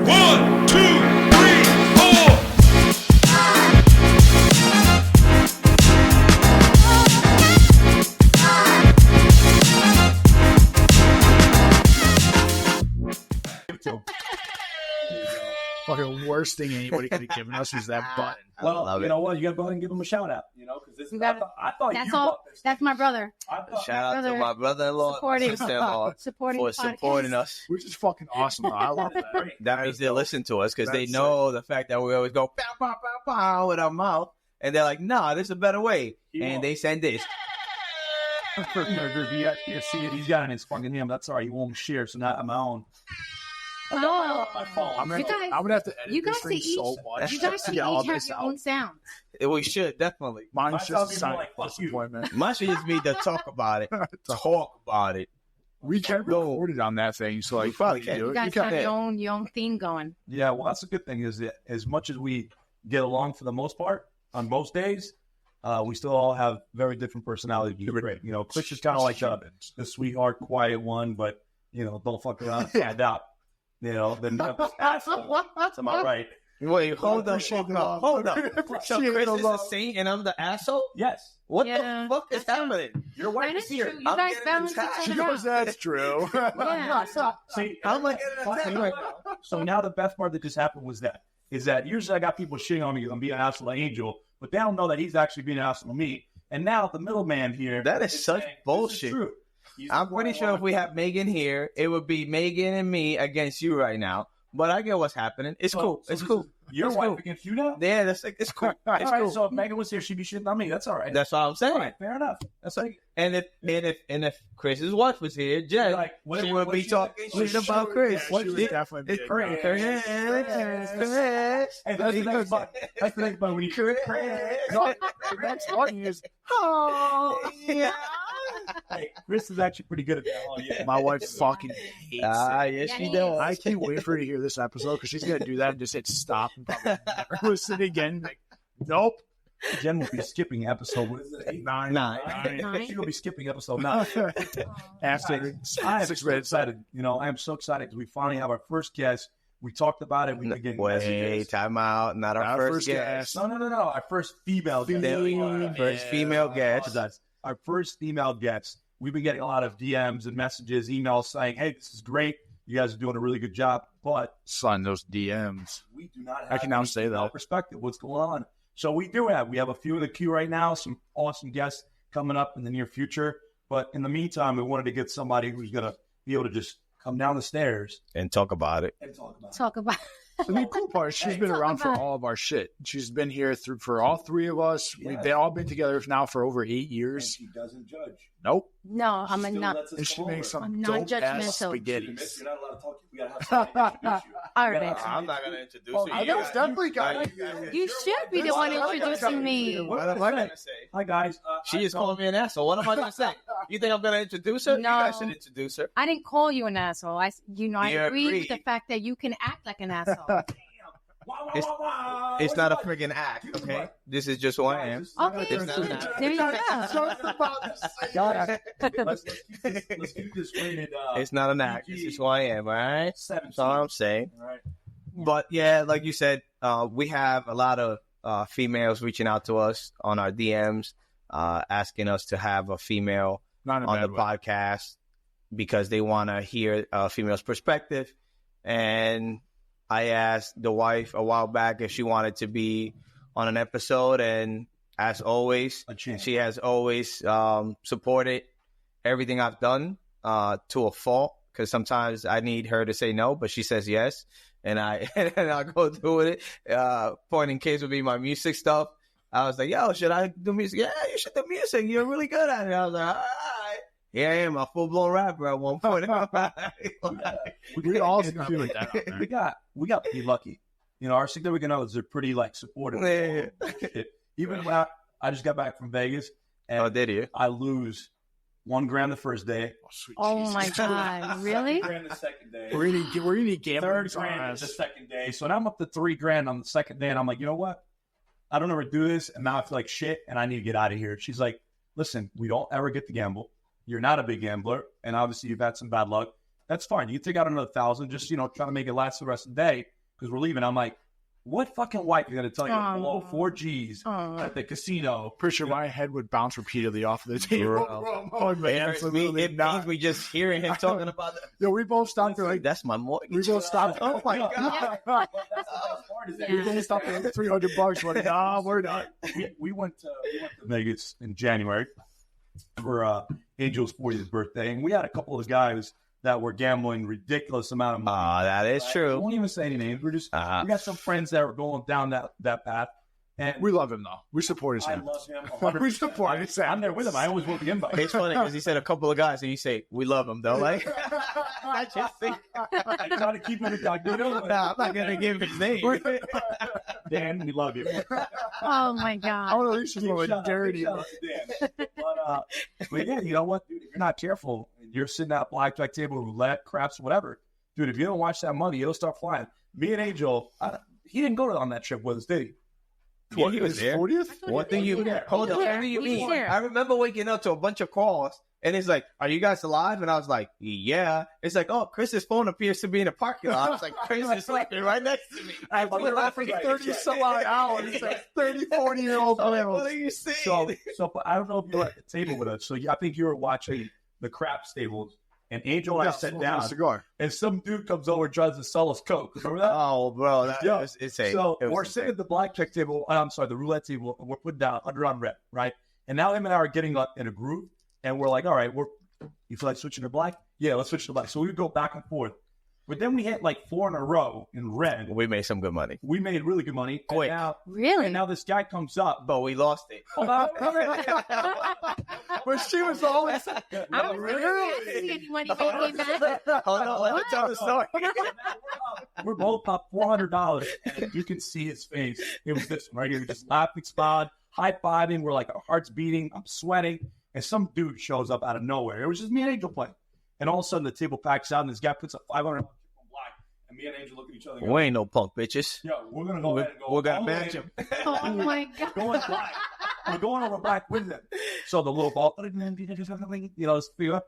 1, 2, 3, 4. Fucking worst thing anybody could have given us was that button. Well, you know what? You got to go ahead and give him a shout out. You know, because this. I thought That's you all. brought this. That's my brother. Shout out to my brother-in-law, Supporting- my sister-in-law supporting for podcast. supporting us. Which is fucking awesome. Though. I love that. That means they listen to us because they That's know the fact that we always go pow, pow, pow, pow with our mouth. And they're like, nah, there's a better way. And they send this. You see it. He's got it in his fucking name. That's all right. He won't share, so not on my own. Oh, My phone. I'm You guys- gonna have to edit you this guys thing see so each- much. you guys should to get all each have this your out. own sound. We should, definitely. Mine's Mine's just a not sign even like, of fuck you. disappointment. Mine should just be to talk about it. Talk about it. We can't record it on that thing, so like, probably you can't. do You it. guys You have can't. your own theme going. Yeah, well, that's a good thing. Is that as much as we get along for the most part on most days, we still all have very different personalities. Great. You know, Chris is kind of like the sweetheart, quiet one, but you know, don't fuck around and find out. You know, then asshole. Am I right? Wait, hold up. Hold up. So Chris is the saint and I'm the asshole? Yes. What Yeah. the fuck is happening? Your wife That is is here. true. You I'm guys getting balance attacked. each She other goes, out. that's true. Yeah. See, How am I getting attacked? so now the best part that just happened was that usually I got people shitting on me because I'm being an asshole to Angel, but they don't know that he's actually being an asshole to me. And now the middleman here. That is such saying, bullshit. This is true. He's I'm the pretty one sure if I we want. had Megan here, it would be Megan and me against you right now. But I get what's happening. It's cool. So It's this cool. is Your It's wife cool. against you now? Yeah, that's like, it's cool. All It's right, cool. so if Megan was here, she'd be shitting on me. That's all right. That's what I'm saying. all right. Fair enough. That's like, and if Chris's wife was here, Jen, Like, what- she what would be she- talking what shit she- about Chris. Yeah, she would definitely be. Chris. Hey, that's the thing about when you No, that's funny is Hey, Chris is actually pretty good at that. Oh, yeah. my wife fucking hates it. Yes, she Yeah, does. I can't wait for her to hear this episode because she's gonna do that and just hit stop and probably never listen again. Like, nope. Jen will be skipping episode. What is it? 8, 9? Nine. She'll be skipping episode 9. After I am so excited. You know, I am so excited because we finally have our first guest. We talked about it. We began Wait, time out. Not our Our first first guest. guest. No. Our first female guest. First female guest. Our first female guest. We've been getting a lot of DMs and messages, emails saying, "Hey, this is great. You guys are doing a really good job." But son, those DMs. we do not have I can now any say female that. perspective. What's going on? So we do have. We have a few in the queue right now. Some awesome guests coming up in the near future. But in the meantime, we wanted to get somebody who's going to be able to just come down the stairs And talk about it. and talk about it. Talk about. The cool part is she's been Talk around for about it. all of our shit. She's been here for all three of us. Yeah. We've all been together now for over 8 And years. she doesn't judge. Nope. No, I'm a Still not. lets us And she come makes over. some I'm dope ass non-judgmental. spaghetti. You're not allowed to talk. We gotta have somebody introduce you. All We gotta right. have I'm not going to introduce Oh, you. I know it's definitely got You should be the one introducing me. What am I going to say? Hi guys. She is calling me an asshole. What am I going to say? You think I'm going to introduce her? No. You guys should introduce her. I didn't call you an asshole. I You agree with agreed. the fact that you can act like an asshole. It's not a freaking act, okay? This is just who I am. Okay, It's not an act. there you go. Let's keep this rated. It's not an act. This is who I am, all right? 17. That's all I'm saying. All right. But yeah, like you said, we have a lot of females reaching out to us on our DMs, asking us to have a female Not in a on the bad way. podcast because they want to hear a female's perspective. And I asked the wife a while back if she wanted to be on an episode, and as always, A chance. she has always supported everything I've done to a fault, because sometimes I need her to say no, but she says yes, and I go through with it. Point in case would be my music stuff. I was like, yo, should I do music? Yeah, you should do music. You're really good at it. I was like, all right. Here I am, a full-blown rapper at one point. We all seem to feel like that. out there. we got pretty lucky. You know, our significant others are pretty like supportive. Yeah. Even when I just got back from Vegas and Oh, did you? I lose $1 the first day, Oh, sweet Oh Jesus. my God, really? $3 the second day, We're gonna need gambling. $3 the second day. So now I'm up to $3 on the second day, and I'm like, you know what? I don't ever do this, and now I feel like shit, and I need to get out of here. She's like, listen, we don't ever get to gamble. You're not a big gambler, and obviously you've had some bad luck. that's fine. You can take out another 1,000, just, try to make it last the rest of the day because we're leaving. I'm like, what fucking wife is going to tell you to blow 4 G's at the casino? Pretty sure my head would bounce repeatedly off of the table. It means we just hearing him talking about that. Yo, we both stopped for like, That's my mortgage. we both stopped. Oh my God. We both stopped for like $300. We're like, nah, we're not. We went to Vegas in January for Angel's 40th birthday, and we had a couple of guys that were gambling ridiculous amount of money. That is I true. won't even say any names. We're just we got some friends that were going down that path, and We love him though. We support his I Sam. love him. We support his I'm Sam. there with him. I always want the invite. It's funny because he said a couple of guys, and you say we love him though. Like I just think I try to keep it incognito. I'm not gonna give his name. Dan, we love you. Oh my I God. want to reach him with dirty. Shout out to Dan. But yeah, you know what, dude? If you're not careful, you're sitting at a blackjack table, roulette, craps, whatever. Dude, if you don't watch that money, it'll start flying. Me and Angel, he didn't go on that trip with us, did he? Yeah, he was there. 40th? What do you hold on? What do you He was mean? there. I remember waking up to a bunch of calls, and it's like, "Are you guys alive?" And I was like, "Yeah." It's like, "Oh, Chris's phone appears to be in the parking lot." I was like, "Chris is sleeping right next to me." I've been laughing for 30 some odd hours. 30, 40-year-old What males. are you saying? So I don't know if you were at the table with us. So I think you were watching the craps tables, and Angel and I sat down, Cigar. and some dude comes over and tries to sell us Coke. Remember that? Oh, bro, that Yeah. was insane. So It was we're insane. sitting at the blackjack table. I'm sorry, the roulette table. And we're putting down 100 on red, right? And now him and I are getting up in a group, and we're like, all right, you feel like switching to black? Yeah, let's switch to black. So we would go back and forth. But then we hit like 4 in a row in red. We made some good money, We made really good money. Quick. Really? And now this guy comes up. but we lost it. But she was always. I don't really see any money making back. Hold on, let me tell the story. We're both up $400, and you can see his face. It was this one right here, just laughing, spot, high fiving. We're like, our hearts beating. I'm sweating, and some dude shows up out of nowhere. It was just me and Angel playing, and all of a sudden the table packs out, and this guy puts a $500 on black, and me and Angel look at each other. And go, We ain't no punk bitches. yo, we're gonna go ahead and go. We're gonna all the match way. him. Oh my God. Going black. We're going over black with them. So the little ball, let's figure out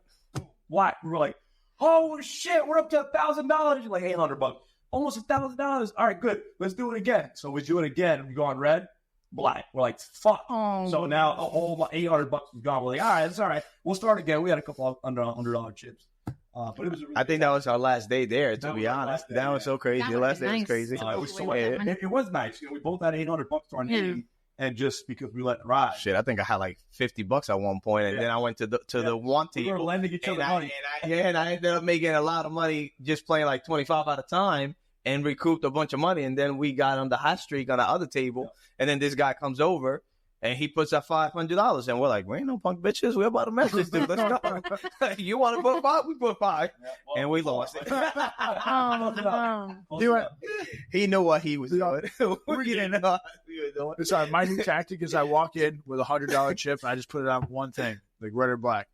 black. We're like, oh shit, we're up to $1,000. Like $800, almost $1,000. All right, good. Let's do it again. So we do it again. We go on red, black. We're like, fuck. Oh. So now all my $800 is gone. We're like, all right, that's all right. We'll start again. We had a couple of $100 chips. But it was a really I think that was our last day there, to That be was our honest. last day, That was yeah. so crazy. That The was last day was nice. crazy. it was so Yeah. it was nice. We both had $800 to our name, and just because we let it ride. Shit, I think I had like $50 at one point, and Yeah. then I went to the one We were table. lending each And other money. I ended up making a lot of money just playing like 25 at a time and recouped a bunch of money. And then we got on the hot streak on the other table. And then this guy comes over and he puts up $500. And we're like, we ain't no punk bitches. We're about to mess this dude. Let's go. You want to put 5? We put 5. And we lost it. Oh, no. He knew what he was doing. We didn't know what we were doing. Sorry, my new tactic is I walk in with a $100 chip and I just put it on one thing, like red or black.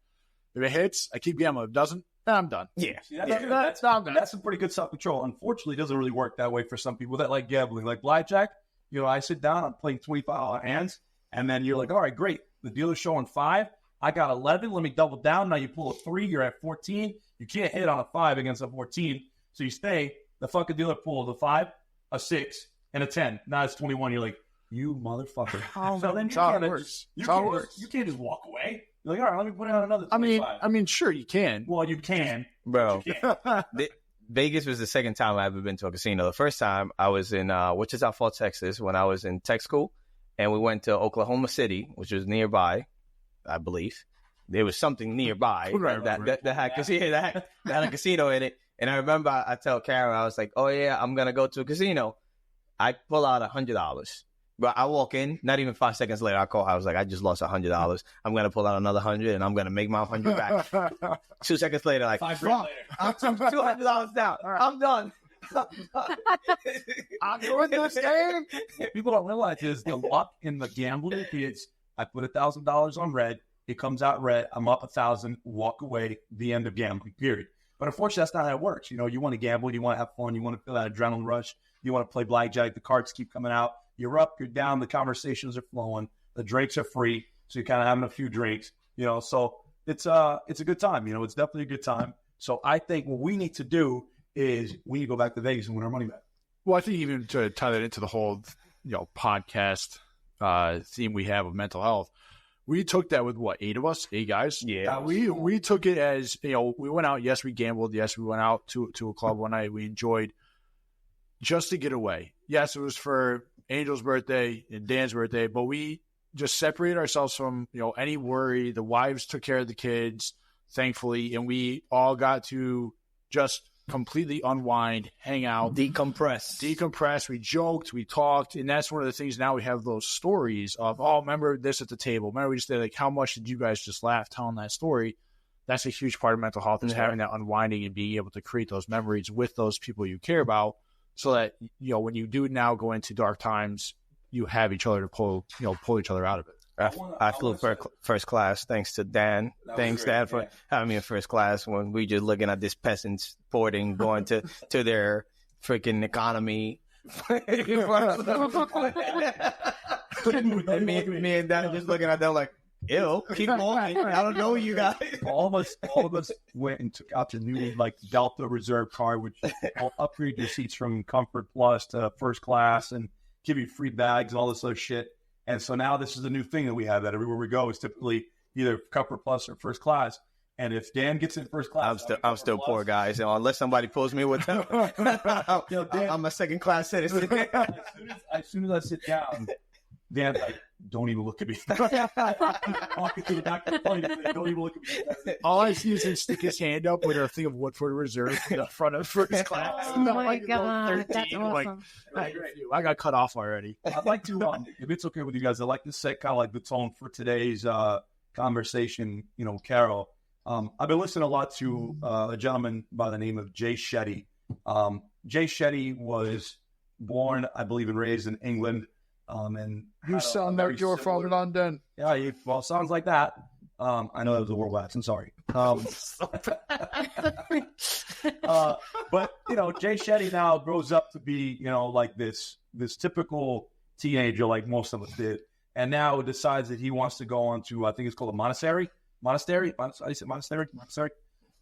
If it hits, I keep gambling. If it doesn't, then I'm done. Yeah. See, that's some pretty good self-control. Unfortunately, it doesn't really work that way for some people that like gambling. Like blackjack, I sit down, I'm playing 25 hands, and then you're like, all right, great. The dealer's showing 5. I got 11. Let me double down. Now you pull a 3. You're at 14. You can't hit on a 5 against a 14. So you stay. The fucking dealer pulls a 5, a 6, and a 10. Now it's 21. You're like, you motherfucker. Oh, So then That's how it works. you That's how it can't, works. you can't just walk away. You're like, all right, let me put out another I 25. mean, sure you can. well, you can. Bro. You can't. Vegas was the second time I ever been to a casino. The first time I was in Wichita Falls, Texas, when I was in tech school, and we went to Oklahoma City, which was nearby, I believe. There was something nearby Right. that had a casino in it. And I remember I tell Karen, I was like, "Oh yeah, I'm gonna go to a casino." I pull out $100. But I walk in, not even 5 seconds later, I call her. I was like, I just lost $100. I'm going to pull out another 100 and I'm going to make my 100 back. 2 seconds later, like, $5 grand fuck, later. I'm $200 down. I'm done. I'm doing this game. People don't realize is the luck in the gambling is I put $1,000 on red, it comes out red, I'm up 1,000, walk away, the end of gambling, period. But unfortunately, that's not how it works. You want to gamble, you want to have fun, you want to feel that adrenaline rush, you want to play blackjack, the cards keep coming out, you're up, you're down, the conversations are flowing, the drinks are free, so you're kind of having a few drinks, so it's a good time, it's definitely a good time. So I think what we need to do is we need to go back to Vegas and win our money back. Well, I think even to tie that into the whole, podcast theme we have of mental health, we took that with what, 8 guys? Yeah. We took it as, we went out. Yes, we gambled. Yes, we went out to a club one night. We enjoyed just to get away. Yes, it was for Angel's birthday and Dan's birthday, but we just separated ourselves from, any worry. The wives took care of the kids, thankfully, and we all got to just completely unwind, hang out, decompress. We joked, we talked, and that's one of the things. Now we have those stories of, remember this at the table. Remember we just did, like, how much did you guys just laugh telling that story? That's a huge part of mental health, is having that unwinding and being able to create those memories with those people you care about, so that when you do now go into dark times, you have each other to pull each other out of it. I flew first class thanks to Dan. Thanks, Dan, for having me in first class when we just looking at this peasants boarding, going to their freaking economy. And me and Dan just looking at them like, ew, keep moving. I don't know you guys. All of us went and took out the new Delta Reserve card, which will upgrade your seats from Comfort Plus to first class and give you free bags and all this other shit. And so now this is a new thing that we have, that everywhere we go is typically either Comfort Plus or first class. And if Dan gets in first class, I'm still poor, guys. Unless somebody pulls me with them, I'm a second class citizen. As soon as I sit down, Dan's like, don't even look at me. Walking through the back of the plane, don't even look at me. All I see is him stick his hand up with a thing of Woodford Reserve in the front of first class. Oh my God, that's awesome. I got cut off already. I'd like to, if it's okay with you guys, I'd like to set kind of like the tone for today's conversation. Carol, I've been listening a lot to a gentleman by the name of Jay Shetty. Jay Shetty was born, I believe, and raised in England. And you sound like you're from London. Yeah, well, sounds like that. I know that was a world wax. I'm sorry. But Jay Shetty now grows up to be, like this typical teenager, like most of us did, and now decides that he wants to go on to, I think it's called a monastery. Monastery. I said monastery.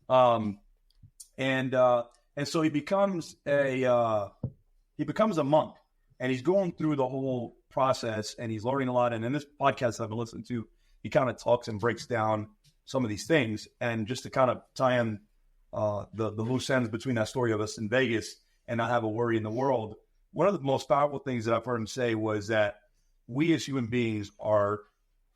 And so he becomes a monk, and he's going through the whole process, and he's learning a lot. And in this podcast I've been listening to, he kind of talks and breaks down some of these things. And just to kind of tie in the loose ends between that story of us in Vegas and not have a worry in the world, one of the most powerful things that I've heard him say was that we as human beings are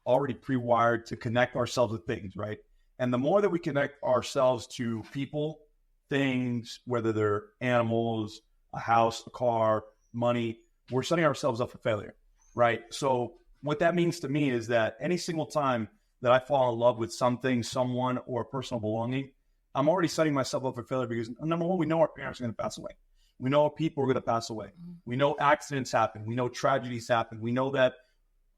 already pre-wired to connect ourselves with things, right? And the more that we connect ourselves to people, things, whether they're animals, a house, a car, money, we're setting ourselves up for failure, right? So what that means to me is that any single time that I fall in love with something, someone, or personal belonging, I'm already setting myself up for failure, because number one, we know our parents are going to pass away. We know people are going to pass away. We know accidents happen. We know tragedies happen. We know that,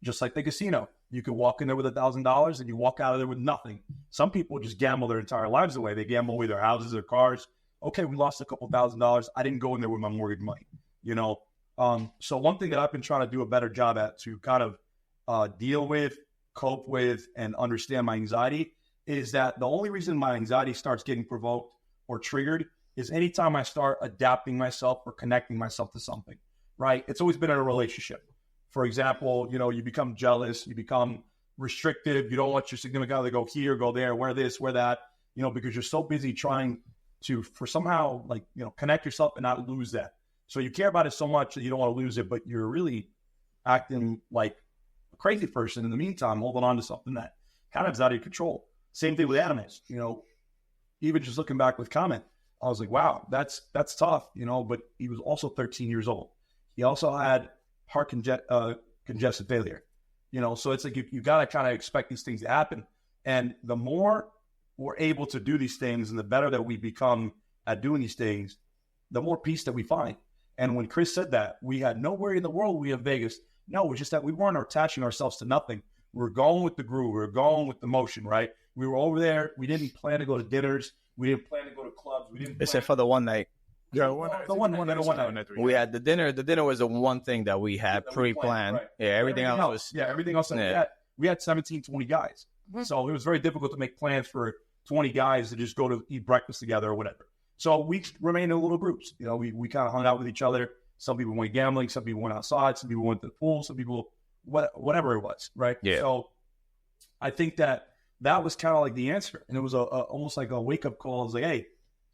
just like the casino, you could walk in there with $1,000 and you walk out of there with nothing. Some people just gamble their entire lives away. They gamble away their houses, their cars. Okay, we lost a couple $1,000s. I didn't go in there with my mortgage money, So one thing that I've been trying to do a better job at to kind of deal with, cope with, and understand my anxiety is that the only reason my anxiety starts getting provoked or triggered is anytime I start adapting myself or connecting myself to something, right? It's always been in a relationship. For example, you become jealous, you become restrictive, you don't want your significant other to go here, go there, wear this, wear that, because you're so busy trying to, for somehow, connect yourself and not lose that. So you care about it so much that you don't want to lose it, but you're really acting like a crazy person in the meantime, holding on to something that kind of is out of your control. Same thing with animals, even just looking back with Comment, I was like, wow, that's tough, but he was also 13 years old. He also had heart congestive failure, so it's like you got to kind of expect these things to happen. And the more we're able to do these things and the better that we become at doing these things, the more peace that we find. And when Chris said that, we had no worry in the world we have Vegas. No, it's just that we weren't attaching ourselves to nothing. We were going with the groove. We were going with the motion, right? We were over there. We didn't plan to go to dinners. We didn't plan to go to clubs. We didn't. Except for the one night. Yeah, the one night. We had the dinner. The dinner was the one thing that we had pre-planned. Right. Yeah, everything else was. Yeah, everything else. Yeah. We had 17, 20 guys. Mm-hmm. So it was very difficult to make plans for 20 guys to just go to eat breakfast together or whatever. So we remained in little groups. You know, we kind of hung out with each other. Some people went gambling. Some people went outside. Some people went to the pool. Some people, whatever it was, right? Yeah. So I think that was kind of like the answer. And it was almost like a wake-up call. It was like, hey,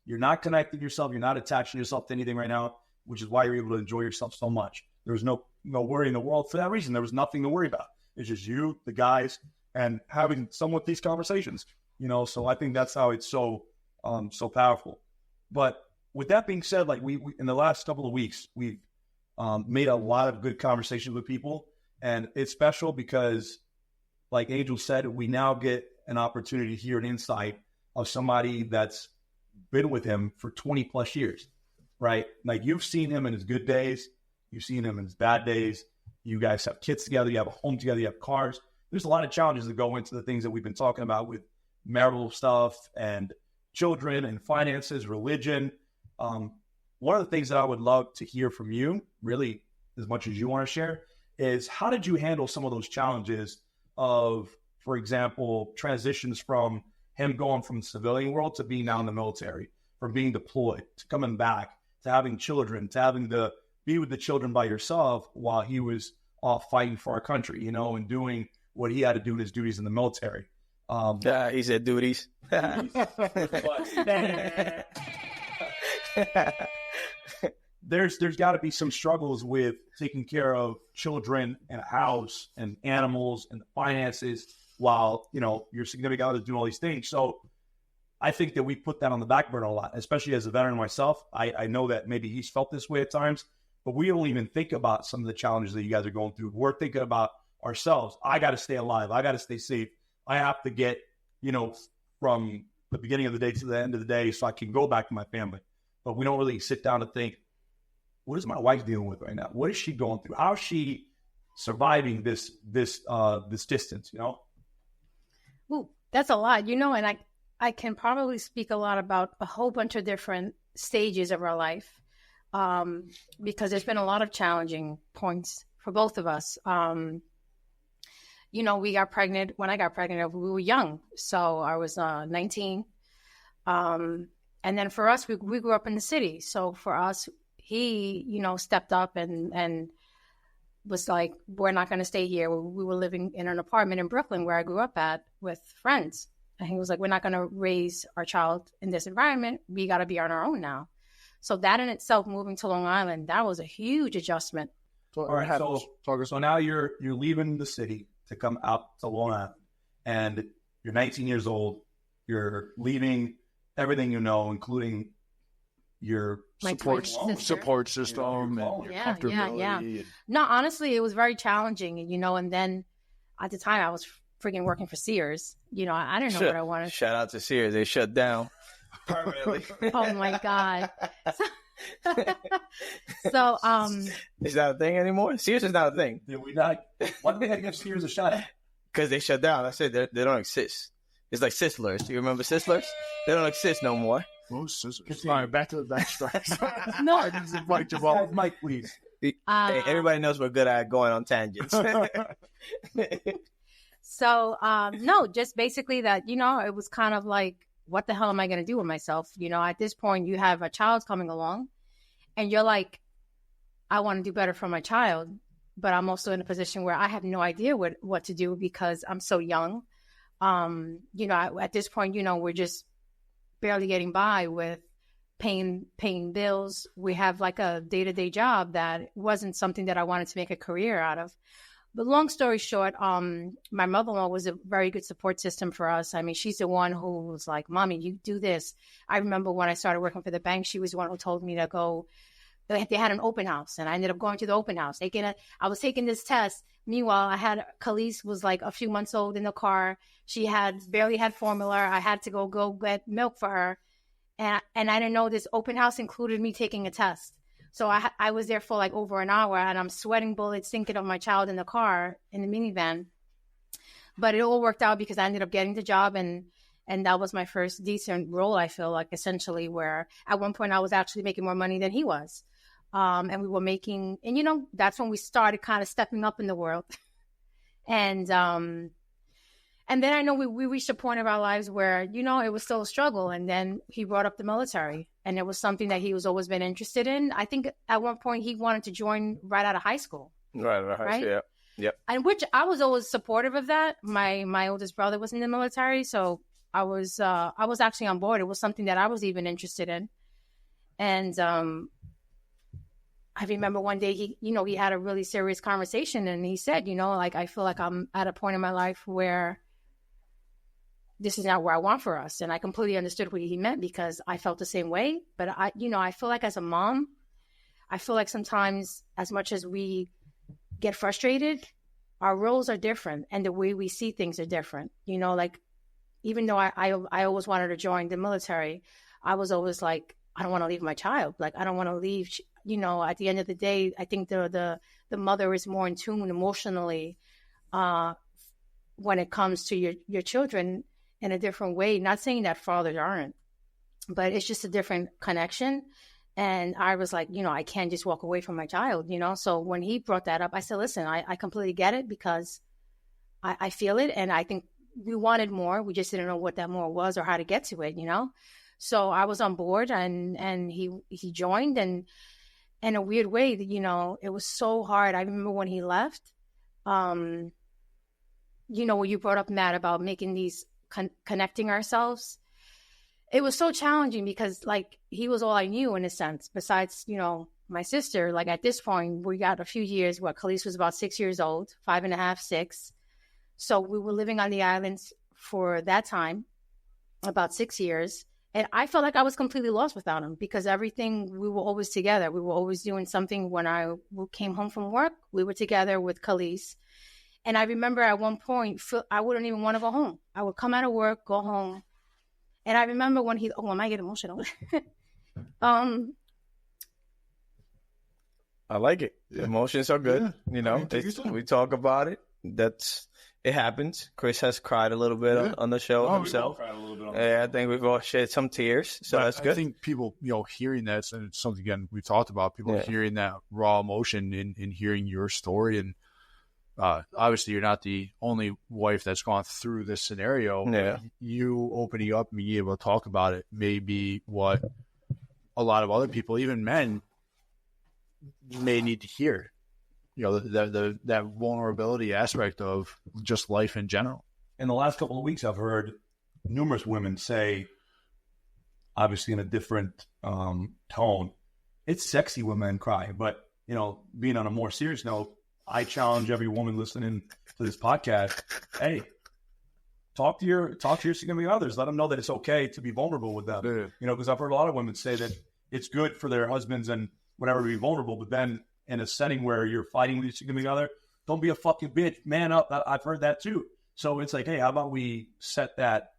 you're not connecting yourself. You're not attaching yourself to anything right now, which is why you're able to enjoy yourself so much. There was no worry in the world for that reason. There was nothing to worry about. It's just you, the guys, and having somewhat these conversations, you know? So I think that's how it's so powerful. But with that being said, like we in the last couple of weeks, we've made a lot of good conversations with people, and it's special because, like Angel said, we now get an opportunity to hear an insight of somebody that's been with him for 20 plus years, right? Like you've seen him in his good days, you've seen him in his bad days. You guys have kids together, you have a home together, you have cars. There's a lot of challenges that go into the things that we've been talking about with marital stuff and children and finances, religion. One of the things that I would love to hear from you, really as much as you want to share, is how did you handle some of those challenges of, for example, transitions from him going from the civilian world to being now in the military, from being deployed to coming back, to having children, to having to be with the children by yourself while he was off fighting for our country, you know, and doing what he had to do in his duties in the military. He said duties. There's got to be some struggles with taking care of children and a house and animals and the finances while, you know, your significant other is doing all these things. So I think that we put that on the back burner a lot, especially as a veteran myself. I know that maybe he's felt this way at times, but we don't even think about some of the challenges that you guys are going through. We're thinking about ourselves. I got to stay alive. I got to stay safe. I have to get, you know, from the beginning of the day to the end of the day so I can go back to my family. But we don't really sit down and think, what is my wife dealing with right now? What is she going through? How is she surviving this distance, you know? Ooh, that's a lot, you know, and I can probably speak a lot about a whole bunch of different stages of our life, because there's been a lot of challenging points for both of us. You know, we got pregnant. When I got pregnant, we were young. So I was 19. And then for us, we grew up in the city. So for us, he, you know, stepped up and was like, we're not going to stay here. We were living in an apartment in Brooklyn where I grew up at with friends. And he was like, we're not going to raise our child in this environment. We got to be on our own now. So that in itself, moving to Long Island, that was a huge adjustment. All right, so now you're leaving the city to come out to Long Island, and you're 19 years old. You're leaving everything you know, including your support system and your Yeah. comfortability. No, honestly, it was very challenging, you know, and then at the time I was freaking working for Sears. You know, I didn't know what I wanted. Shout out to Sears. They shut down permanently. Oh my God. So, Is that a thing anymore? Sears is not a thing. Did we not? Why did they give Sears a shot? Because they shut down. I said they don't exist. It's like Sizzlers. Do you remember Sizzlers? They don't exist no more. Most scissors. All right, back to the backstory. No. I just invite Jamal. Mike, please. Hey, everybody knows we're good at going on tangents. So, no, just basically that, you know, it was kind of like, what the hell am I going to do with myself? You know, at this point, you have a child coming along and you're like, I want to do better for my child, but I'm also in a position where I have no idea what to do because I'm so young. You know, at this point, you know, we're just barely getting by with paying bills. We have like a day-to-day job that wasn't something that I wanted to make a career out of. But long story short, my mother-in-law was a very good support system for us. I mean, she's the one who was like, Mommy, you do this. I remember when I started working for the bank, she was the one who told me to go. They had an open house, and I ended up going to the open house. I was taking this test. Meanwhile, Khalees was like a few months old in the car. She barely had formula. I had to go get milk for her. And I didn't know this open house included me taking a test. So I was there for like over an hour, and I'm sweating bullets thinking of my child in the car, in the minivan. But it all worked out because I ended up getting the job, and that was my first decent role, I feel like, essentially, where at one point I was actually making more money than he was. And we were making, and you know, that's when we started kind of stepping up in the world. And And then I know we reached a point of our lives where, you know, it was still a struggle. And then he brought up the military, and it was something that he was always been interested in. I think at one point he wanted to join right out of high school. Right. Yeah. Yep. And which I was always supportive of that. My oldest brother was in the military, so I was actually on board. It was something that I was even interested in. And I remember one day he had a really serious conversation, and he said, you know, like, I feel like I'm at a point in my life where this is not where I want for us. And I completely understood what he meant, because I felt the same way. But I feel like as a mom, I feel like sometimes, as much as we get frustrated, our roles are different, and the way we see things are different. You know, like, even though I always wanted to join the military, I was always like, I don't want to leave my child. Like, I don't want to leave. You know, at the end of the day, I think the mother is more in tune emotionally when it comes to your children in a different way. Not saying that fathers aren't, but it's just a different connection. And I was like, you know, I can't just walk away from my child, you know? So when he brought that up, I said, listen, I completely get it, because I feel it. And I think we wanted more. We just didn't know what that more was or how to get to it, you know? So I was on board, and he joined, and in a weird way, you know, it was so hard. I remember when he left, you know, when you brought up, Matt, about making these connecting ourselves, it was so challenging, because, like, he was all I knew, in a sense, besides, you know, my sister. Like, at this point, we got a few years. Khalees was about 6 years old, 5.5, 6. So we were living on the islands for that time, about 6 years. And I felt like I was completely lost without him, because everything, we were always together. We were always doing something. When I came home from work, we were together with Khalees. And I remember at one point, I wouldn't even want to go home. I would come out of work, go home. And I remember when I might get emotional. I like it. Yeah. Emotions are good. Yeah. You know, we talk about it. It happens. Chris has cried a little bit on the show himself. I think we've all shed some tears, so but that's good. I think people, you know, hearing that, and it's something, again, we've talked about, people hearing that raw emotion in hearing your story. And obviously you're not the only wife that's gone through this scenario. Yeah. You opening up and being able to talk about it may be what a lot of other people, even men, may need to hear. You know, that vulnerability aspect of just life in general. In the last couple of weeks, I've heard numerous women say, obviously in a different tone, it's sexy when men cry. But, you know, being on a more serious note, I challenge every woman listening to this podcast, hey, talk to your significant others. Let them know that it's okay to be vulnerable with them. Yeah. You know, because I've heard a lot of women say that it's good for their husbands and whatever to be vulnerable, but then in a setting where you're fighting with your significant other, don't be a fucking bitch, man up. I've heard that too. So it's like, hey, how about we set that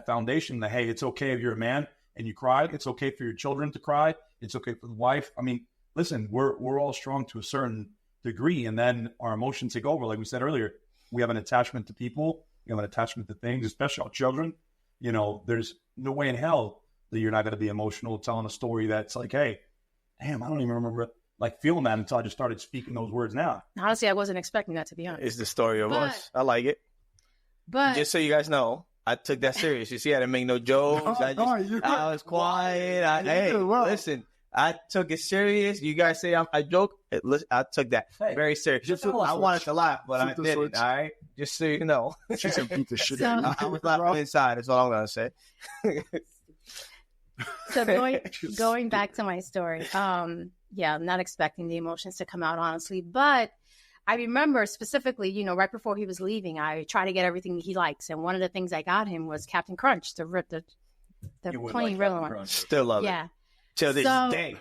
foundation that, hey, it's okay if you're a man and you cry. It's okay for your children to cry. It's okay for the wife. I mean, listen, we're all strong to a certain degree, and then our emotions take over. Like we said earlier, we have an attachment to people. We have an attachment to things, especially our children. You know, there's no way in hell that you're not going to be emotional telling a story that's like, hey, damn, I don't even remember like feeling that until I just started speaking those words now. Honestly, I wasn't expecting that, to be honest. It's the story of us. I like it. But just so you guys know, I took that serious. You see, I didn't make no jokes. I was quiet. Listen, I took it serious. You guys say I joke. Listen, I took that very serious. I wanted to laugh, but I didn't. All right, just so you know. She said beat the shit out of you. I was laughing inside. That's all I'm gonna say. So going back to my story, yeah, I'm not expecting the emotions to come out, honestly, but I remember specifically, you know, right before he was leaving, I tried to get everything he likes, and one of the things I got him was Captain Crunch, the plain real one. Still love it. Till this day.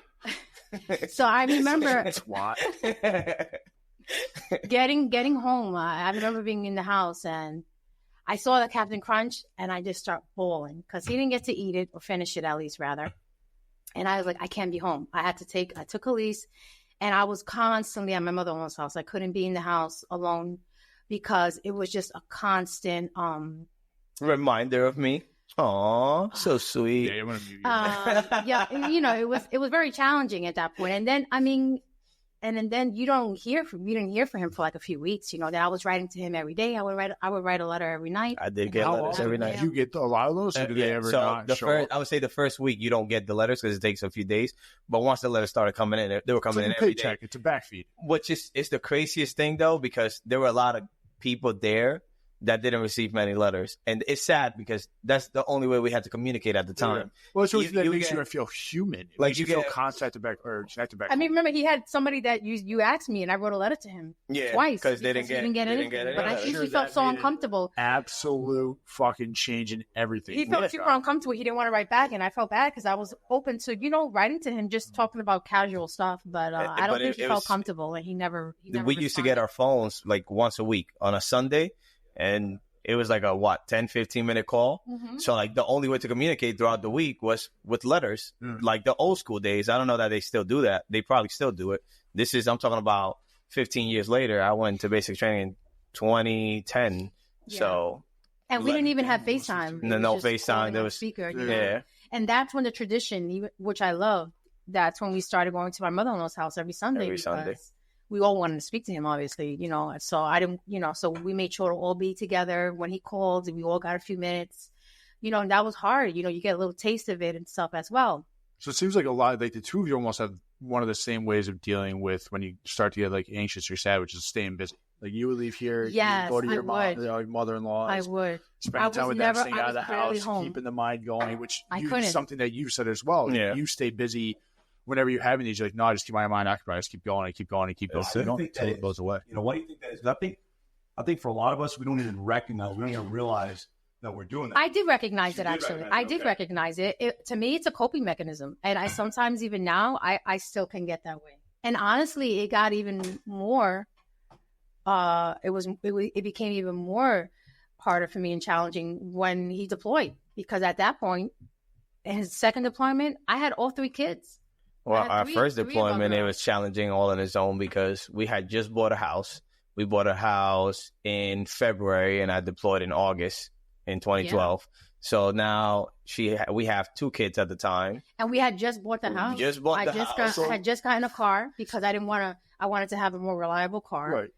So I remember getting home. I remember being in the house, and I saw the Captain Crunch, and I just start bawling because he didn't get to eat it, or finish it at least, rather. And I was like, I can't be home. I took Khalees, and I was constantly at my mother-in-law's house. I couldn't be in the house alone because it was just a constant reminder of me. Aw, so sweet. Yeah, yeah, you know, it was very challenging at that point. And then, I mean, And then you didn't hear from him for like a few weeks. You know, then I was writing to him every day. I would write a letter every night. I did get How letters often every do night. you get a lot of those, or do they ever so not the show first, up? I would say the first week you don't get the letters because it takes a few days. But once the letters started coming in, they were It's coming like in a every day. paycheck. It's a backfeed. Which is it's the craziest thing though, because there were a lot of people there that didn't receive many letters, and it's sad because that's the only way we had to communicate at the time. Well, it's You- always that you makes get- you feel human. It Like, makes you you feel get- contact back or connected back. I mean, remember he had somebody that you asked me, and I wrote a letter to him Yeah, twice because they he didn't get anything. any But I letters. think Sure, he felt that so made it- uncomfortable. absolute fucking change in everything. He felt super uncomfortable. He didn't want to write back, and I felt bad because I was open to writing to him, just talking about casual stuff. But I don't But think he it felt was- comfortable, and he never. We used to get our phones like once a week on a Sunday, and it was like a 10-15 minute call. Mm-hmm. So like the only way to communicate throughout the week was with letters. Like the old school days. I don't know that they still do that. They probably still do it. I'm talking about 15 years later. I went to basic training in 2010. Yeah. So And we didn't even have FaceTime. No, It no was just FaceTime. calling There on was- speaker. you yeah. know? And that's when the tradition, which I love, that's when we started going to my mother-in-law's house every Sunday. Every Sunday. because we all wanted to speak to him, obviously, So I didn't, so we made sure to all be together when he called, and we all got a few minutes, and that was hard. You get a little taste of it and stuff as well. So it seems like a lot, like the two of you almost have one of the same ways of dealing with when you start to get like anxious or sad, which is staying busy. Like you would leave here, Yes, you go to I your mom, would. your mother-in-law, I would. spending I time was with them, never- staying I out of the was barely house, home. keeping the mind going, which I you, couldn't. something that you said as well. Yeah. You stay busy whenever you're having these. You're like, no, I just keep my mind occupied. I just keep going. I keep going. I keep going. That's it. Until it goes away. You know, what do you think that is? 'Cause I think for a lot of us, we don't even recognize, we don't even realize that we're doing that. I did recognize it, You did actually. recognize it, I did okay. recognize it. To me, it's a coping mechanism. And I sometimes, even now, I still can get that way. And honestly, it got even more, it became even more harder for me and challenging when he deployed. Because at that point, in his second deployment, I had all 3 kids. Well, had our three- first three of our deployment, it girls. was challenging all on its own because we had just bought a house. We bought a house in February, and I deployed in August in 2012. So now we have 2 kids at the time. And we had just bought the house. Just bought I the just house. had just gotten a car because I wanted to have a more reliable car. Right.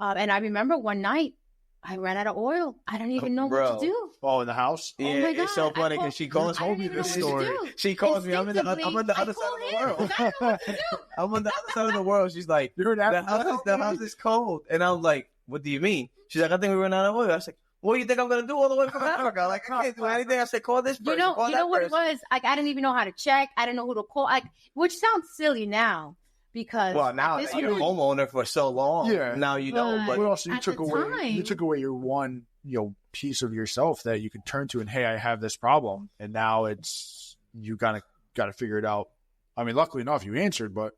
And I remember one night I ran out of oil. I didn't even know Bro. what to do. Oh, in the house? Oh Yeah, my it's so God. I funny called- because she calls I me didn't even this know what to story. do. She calls me. I'm on the other Instinctively, side of I the called world. him. I don't know what to do. I'm on the other side of the world. She's like, You're in the house is cold. And I'm like, what do you mean? She's like, I think we ran out of oil. I was like, what do you think I'm going to do all the way from Africa? Like, I can't do anything. I said, call this person. call You that know what person. it was? Like, I didn't even know how to check. I didn't know who to call. Which sounds silly now because Well, now at this that you're a point- homeowner for so long, Yeah. now you know. But- But Well, also you at took the away you time- took away your one piece of yourself that you could turn to, and hey, I have this problem, and now it's you got to figure it out. I mean, luckily enough, you answered, but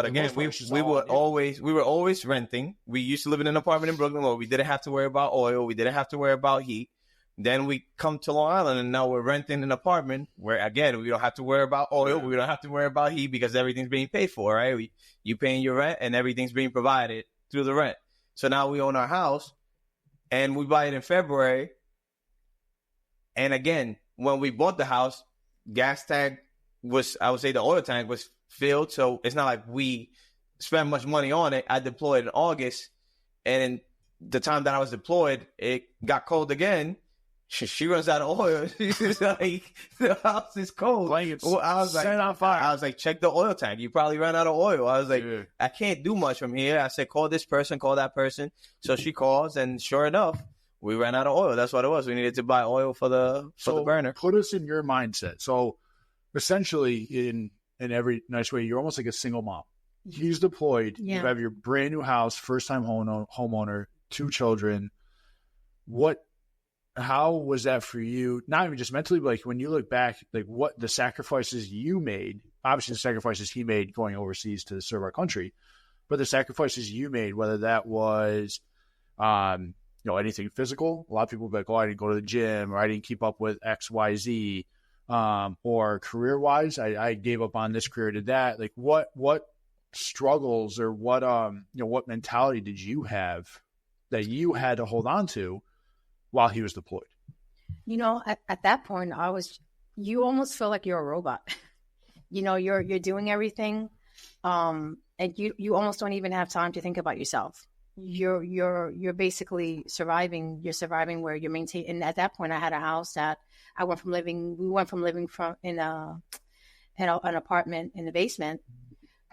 again, most part, it's just we all were on you. we were always renting. We used to live in an apartment in Brooklyn where we didn't have to worry about oil. We didn't have to worry about heat. Then we come to Long Island, and now we're renting an apartment where, again, we don't have to worry about oil. We don't have to worry about heat because everything's being paid for, right? You paying your rent, and everything's being provided through the rent. So now we own our house, and we buy it in February. And again, when we bought the house, gas tank I would say the oil tank was filled. So it's not like we spent much money on it. I deployed in August, and in the time that I was deployed, it got cold again. She runs out of oil. She's like, the house is cold. blankets Well, I was like, set on fire. I was like, check the oil tank. You probably ran out of oil. I was like, Yeah. I can't do much from here. I said, call this person, call that person. So she calls, and sure enough, we ran out of oil. That's what it was. We needed to buy oil for the burner. Put us in your mindset. So essentially, in every nice way, you're almost like a single mom. He's deployed. Yeah. You have your brand new house, first time homeowner, 2 children. How was that for you? Not even just mentally, but like when you look back, like what the sacrifices you made, obviously the sacrifices he made going overseas to serve our country, but the sacrifices you made, whether that was, anything physical. A lot of people be like, oh, I didn't go to the gym, or I didn't keep up with X, Y, Z, or career wise, I gave up on this career, did that. Like what struggles or what mentality did you have that you had to hold on to while he was deployed? At that point, you almost feel like you're a robot. You're doing everything. and you almost don't even have time to think about yourself. You're basically surviving. You're surviving where you're maintaining. And at that point, I had a house that we went from living in an apartment in the basement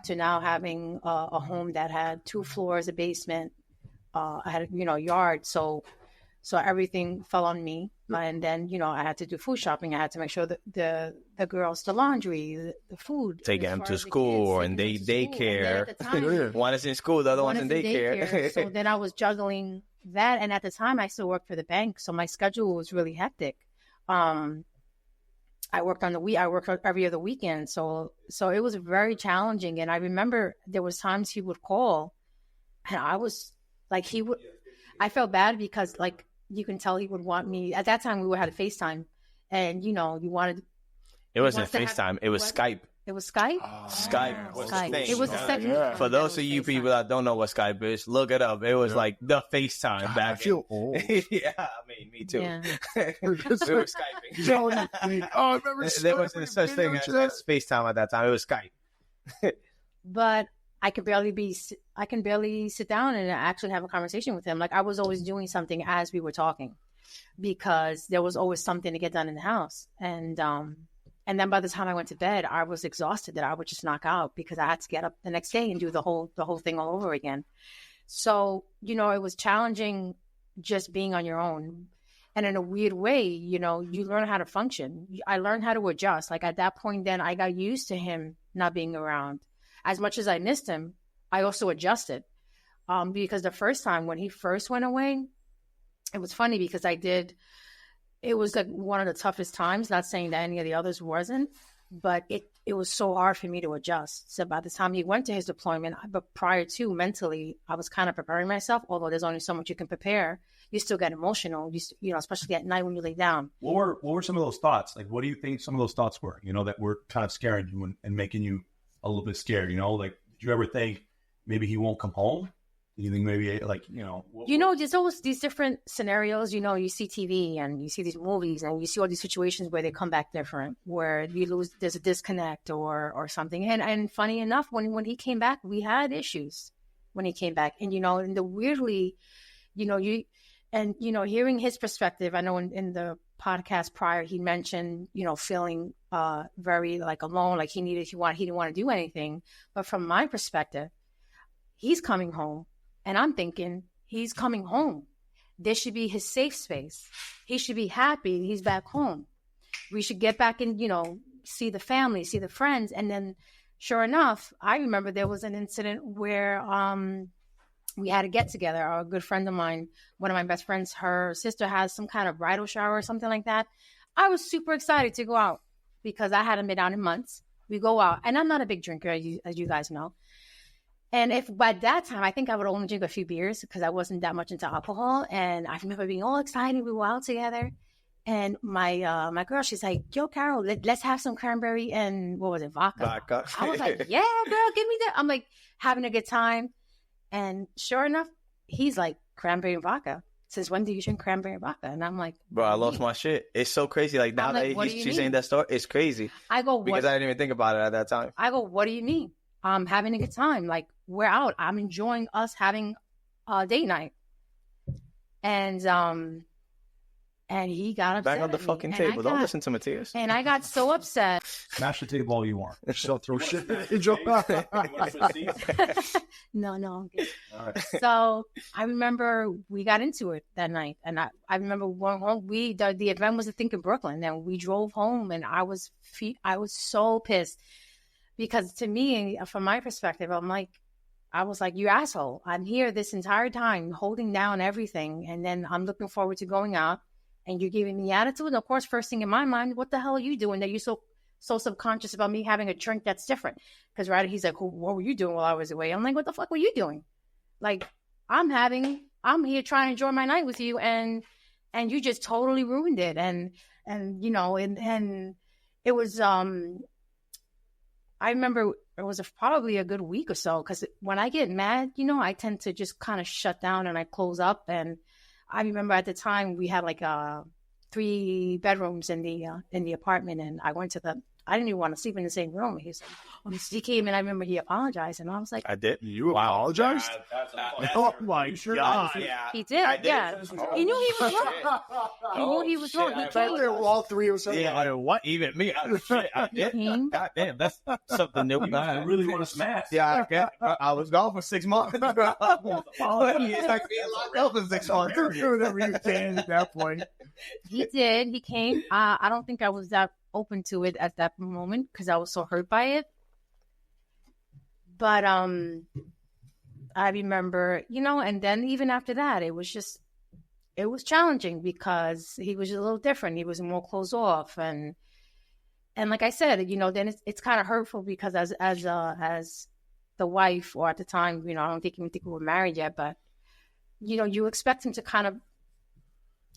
to now having a home that had 2 floors, a basement. I had a yard, so everything fell on me. And then I had to do food shopping. I had to make sure that the girls, the laundry, the food, Take as them far to as the school kids, and taking them to school. And then daycare. at the time, One is in school, the other one's in is daycare. So then I was juggling that, and at the time I still worked for the bank, so my schedule was really hectic. I worked I worked every other weekend, so it was very challenging. And I remember there was times he would call, and I was like, I felt bad because like you can tell he would want me. At that time, we had a FaceTime, and you wanted. It wasn't wants to have- FaceTime. It was what? Skype. It was Skype. Skype was the Skype. thing. It was the second. Yeah. For those of you people that don't know what Skype is, look it up. It was like the FaceTime God, back. I feel old. Yeah, I mean, me too. Yeah. We were Skyping. I remember There wasn't such thing as FaceTime at that time. It was Skype. But I can barely sit down and actually have a conversation with him. Like I was always doing something as we were talking, because there was always something to get done in the house. And then by the time I went to bed, I was exhausted that I would just knock out because I had to get up the next day and do the whole thing all over again. So, it was challenging just being on your own. And in a weird way, you learn how to function. I learned how to adjust. Like at that point, then I got used to him not being around. As much as I missed him, I also adjusted. Because the first time when he first went away, it was funny because it was like one of the toughest times, not saying that any of the others wasn't, but it was so hard for me to adjust. So by the time he went to his deployment, but prior to, mentally, I was kind of preparing myself, although there's only so much you can prepare. You still get emotional, especially at night when you lay down. What were some of those thoughts? Like, what do you think some of those thoughts were, that were kind of scaring you and making you a little bit scared, Like, did you ever think maybe he won't come home? You think maybe there's always these different scenarios. You see TV and you see these movies and you see all these situations where they come back different, where there's a disconnect or something. And funny enough, when he came back, we had issues when he came back. And, and the weirdly, hearing his perspective, I know in the podcast prior, he mentioned, feeling very like alone, like he didn't want to do anything. But from my perspective, he's coming home. And I'm thinking, he's coming home. This should be his safe space. He should be happy. He's back home. We should get back and, see the family, see the friends. And then sure enough, I remember there was an incident where we had a get together. A good friend of mine, one of my best friends, her sister has some kind of bridal shower or something like that. I was super excited to go out because I hadn't been out in months. We go out. And I'm not a big drinker, as you guys know. And if by that time, I think I would only drink a few beers because I wasn't that much into alcohol. And I remember being all excited. We were out together. And my girl, she's like, yo, Carol, let's have some cranberry and what was it, vodka? I was like, yeah, girl, give me that. I'm like having a good time. And sure enough, he's like, cranberry and vodka. Since when do you drink cranberry and vodka? And I'm like, bro, I lost my shit. It's so crazy. Like now that she's saying that story, it's crazy. I go, because I didn't even think about it at that time. I go, what do you mean? I'm having a good time. Like, we're out. I'm enjoying us having a date night. And he got upset. Back on the fucking table. Don't listen to Matthias. And I got so upset. Smash the table all you want. She'll throw shit in your No, I'm good. All right. So I remember we got into it that night. And I remember going home. The event was, I think, in Brooklyn. And we drove home and I was so pissed. Because to me, from my perspective, I was like, you asshole. I'm here this entire time holding down everything. And then I'm looking forward to going out and you're giving me attitude. And of course, first thing in my mind, what the hell are you doing that you're so subconscious about me having a drink that's different? Because he's like, what were you doing while I was away? I'm like, what the fuck were you doing? Like, I'm here trying to enjoy my night with you. And you just totally ruined it. And it was, I remember it was probably a good week or so because when I get mad, I tend to just kind of shut down and I close up. And I remember at the time we had like 3 bedrooms in the apartment, and I went to I didn't even want to sleep in the same room. He came and I remember he apologized, and I was like, I did. You apologized? Oh my god! Yeah. he did, I did. yeah. He knew he was wrong. He knew he was wrong. He came. There were all three of us. Yeah, what? Even me? I did. came. God damn, that's something new. I really want to smash. Yeah, I was gone for 6 months. It's like being locked up for 6 months. Do whatever you can at that point. He did. He came. I don't think I was that open to it at that moment because I was so hurt by it. But I remember, and then even after that, it was challenging because he was a little different. He was more closed off, and like I said, then it's kind of hurtful because as the wife, or at the time, I don't think we were married yet, but you expect him to kind of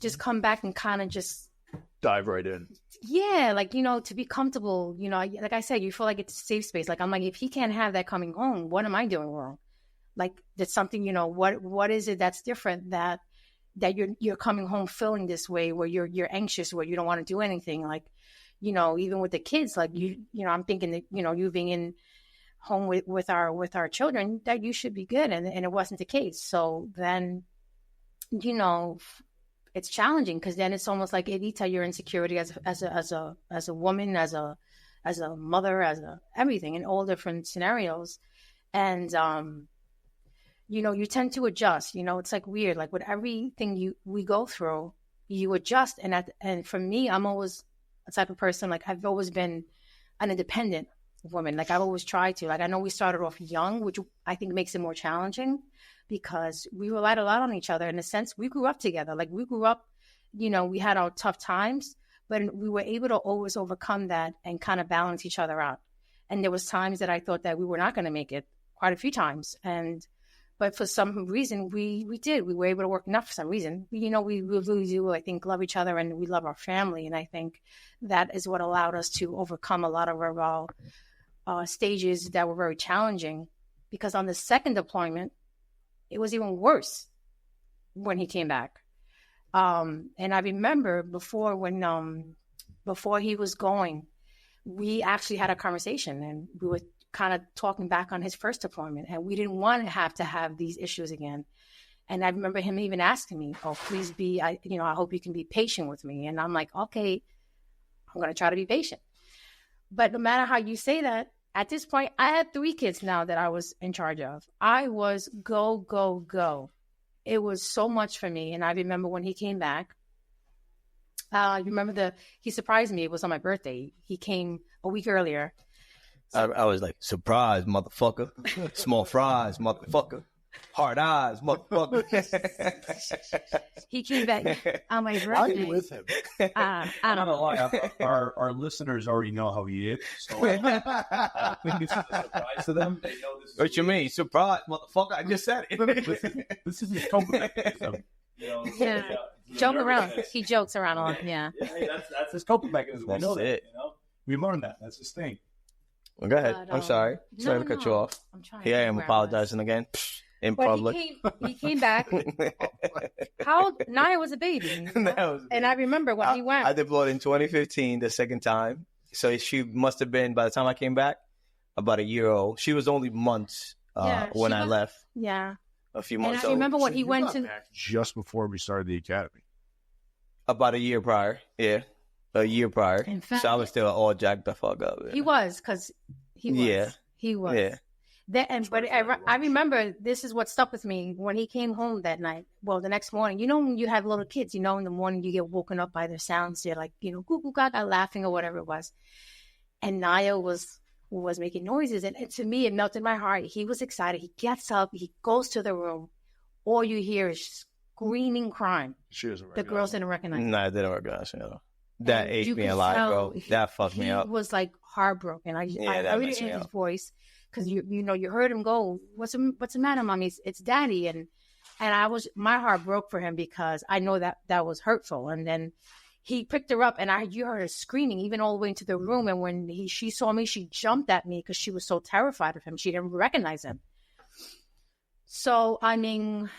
just come back and kind of just Dive right in. yeah, like, to be comfortable, like I said, you feel like it's a safe space. Like, I'm like, if he can't have that coming home, what am I doing wrong? Like, that's something, what is it that's different that you're coming home feeling this way, where you're anxious, where you don't want to do anything. Like, even with the kids, like I'm thinking that, you being in home with our children, that you should be good. And it wasn't the case. So then, it's challenging because then it's almost like it eats at your insecurity as a woman, as a mother, as everything in all different scenarios, and you tend to adjust. It's like weird. Like with everything we go through, you adjust. And for me, I'm always a type of person. Like I've always been an independent woman. Like I've always tried to. Like I know we started off young, which I think makes it more challenging, because we relied a lot on each other. In a sense, we grew up together. Like we grew up, we had our tough times, but we were able to always overcome that and kind of balance each other out. And there was times that I thought that we were not going to make it, quite a few times. But for some reason, we did. We were able to work enough for some reason. We really do, I think, love each other, and we love our family. And I think that is what allowed us to overcome a lot of our stages that were very challenging, because on the second deployment, it was even worse when he came back. And I remember before he was going, we actually had a conversation, and we were kind of talking back on his first deployment, and we didn't want to have these issues again. And I remember him even asking me, "Oh, please I hope you can be patient with me." And I'm like, "Okay, I'm going to try to be patient." But no matter how you say that, at this point, I had 3 kids now that I was in charge of. I was go, go, go. It was so much for me. And I remember when he came back, he surprised me. It was on my birthday. He came a week earlier. I was like, surprise, motherfucker. Small fries, motherfucker. Hard eyes, motherfucker. He came back on my birthday. Why are you with him? I I'm don't not know. gonna lie, our listeners already know how he is. So I think it's a surprise to them. They know this is What you mean? Surprise, motherfucker. I just said it. This is his coping mechanism. Yeah. Joke around. He jokes around a lot. Yeah. That's his coping mechanism. That's we know that. it. We learned that. That's his thing. Well, go ahead. But, I'm sorry. Sorry no, to cut no. you off. I'm trying. Here I am where was. apologizing again in But public. he came back. How old? Naya was a baby. That was And I remember when he went. I deployed in 2015, the second time. So she must have been, by the time I came back, about a year old. She was only months Yeah, when she I was- left. Yeah. A few And months I old. remember when So he you went got to. back just before we started the academy. About a year prior. Yeah. A year prior. In fact, So I was still all jacked the fuck up. he was, because he was. Yeah. He was. Yeah. But I remember, this is what stuck with me when he came home that night. Well, the next morning, when you have little kids, in the morning you get woken up by their sounds. They're like, goo goo gaga, laughing or whatever it was. And Naya was making noises. And to me, it melted my heart. He was excited. He gets up. He goes to the room. All you hear is screaming, crying. She doesn't The girls didn't recognize him. No, it didn't recognize me at all. That And ate you me could alive, tell bro. That fucked me he up. was like heartbroken. I that really messed me heard his up. voice, because you heard him go, what's the matter, mommy? It's daddy. And my heart broke for him, because I know that was hurtful. And then he picked her up, and you heard her screaming even all the way into the room. And when she saw me, she jumped at me because she was so terrified of him. She didn't recognize him. So, I mean,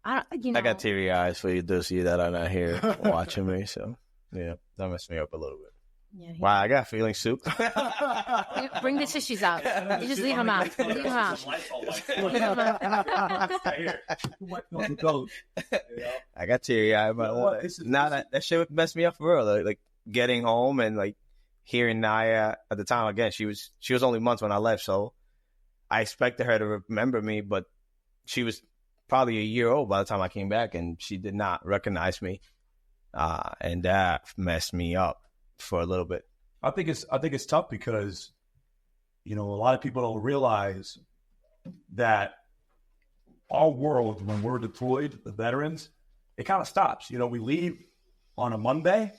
I got teary eyes for you to see that I'm not here watching me. So, yeah, that messed me up a little bit. Yeah, Wow, I got feeling soup. bring the tissues out. You just leave them out. Leave them out. I got teary eyed, You know but what? This is- now that shit would mess me up for real. Like getting home and like hearing Naya at the time again. She was only months when I left, so I expected her to remember me, but she was probably a year old by the time I came back, and she did not recognize me, and that messed me up for a little bit. I think it's tough because, you know, a lot of people don't realize that our world, when we're deployed, the veterans, it kind of stops. You know, we leave on a Monday,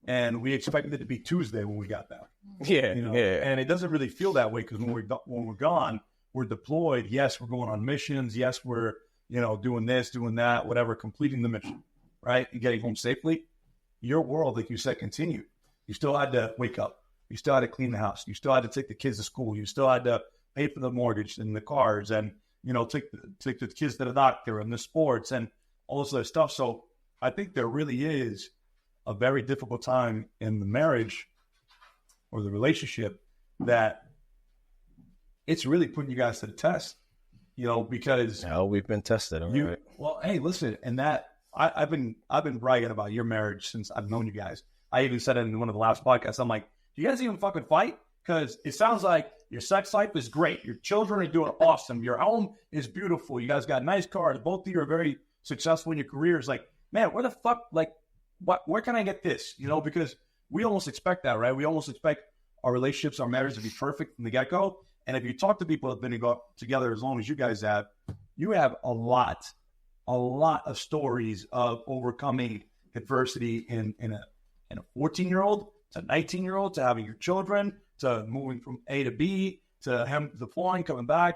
and we expected it to be Tuesday when we got back. Yeah, You know, yeah. and it doesn't really feel that way because when we're gone, we're deployed. Yes, we're going on missions. Yes, we're, you know, doing this, doing that, whatever, completing the mission, right, and getting home safely. Your world, like you said, continued. You still had to wake up. You still had to clean the house. You still had to take the kids to school. You still had to pay for the mortgage and the cars, and, you know, take the kids to the doctor and the sports and all this other stuff. So I think there really is a very difficult time in the marriage or the relationship that it's really putting you guys to the test, you know, because No, we've been tested. All you, right. well, hey, listen, and that I've been bragging about your marriage since I've known you guys. I even said it in one of the last podcasts. I'm like, do you guys even fucking fight? Because it sounds like your sex life is great. Your children are doing awesome. Your home is beautiful. You guys got nice cars. Both of you are very successful in your careers. Like, man, where the fuck, like, where can I get this? You know, because we almost expect that, right? We almost expect our relationships, our marriage to be perfect from the get-go. And if you talk to people that have been together as long as you guys have, you have a lot of stories of overcoming adversity in a 14-year-old to 19-year-old to having your children to moving from A to B to him deploying, coming back.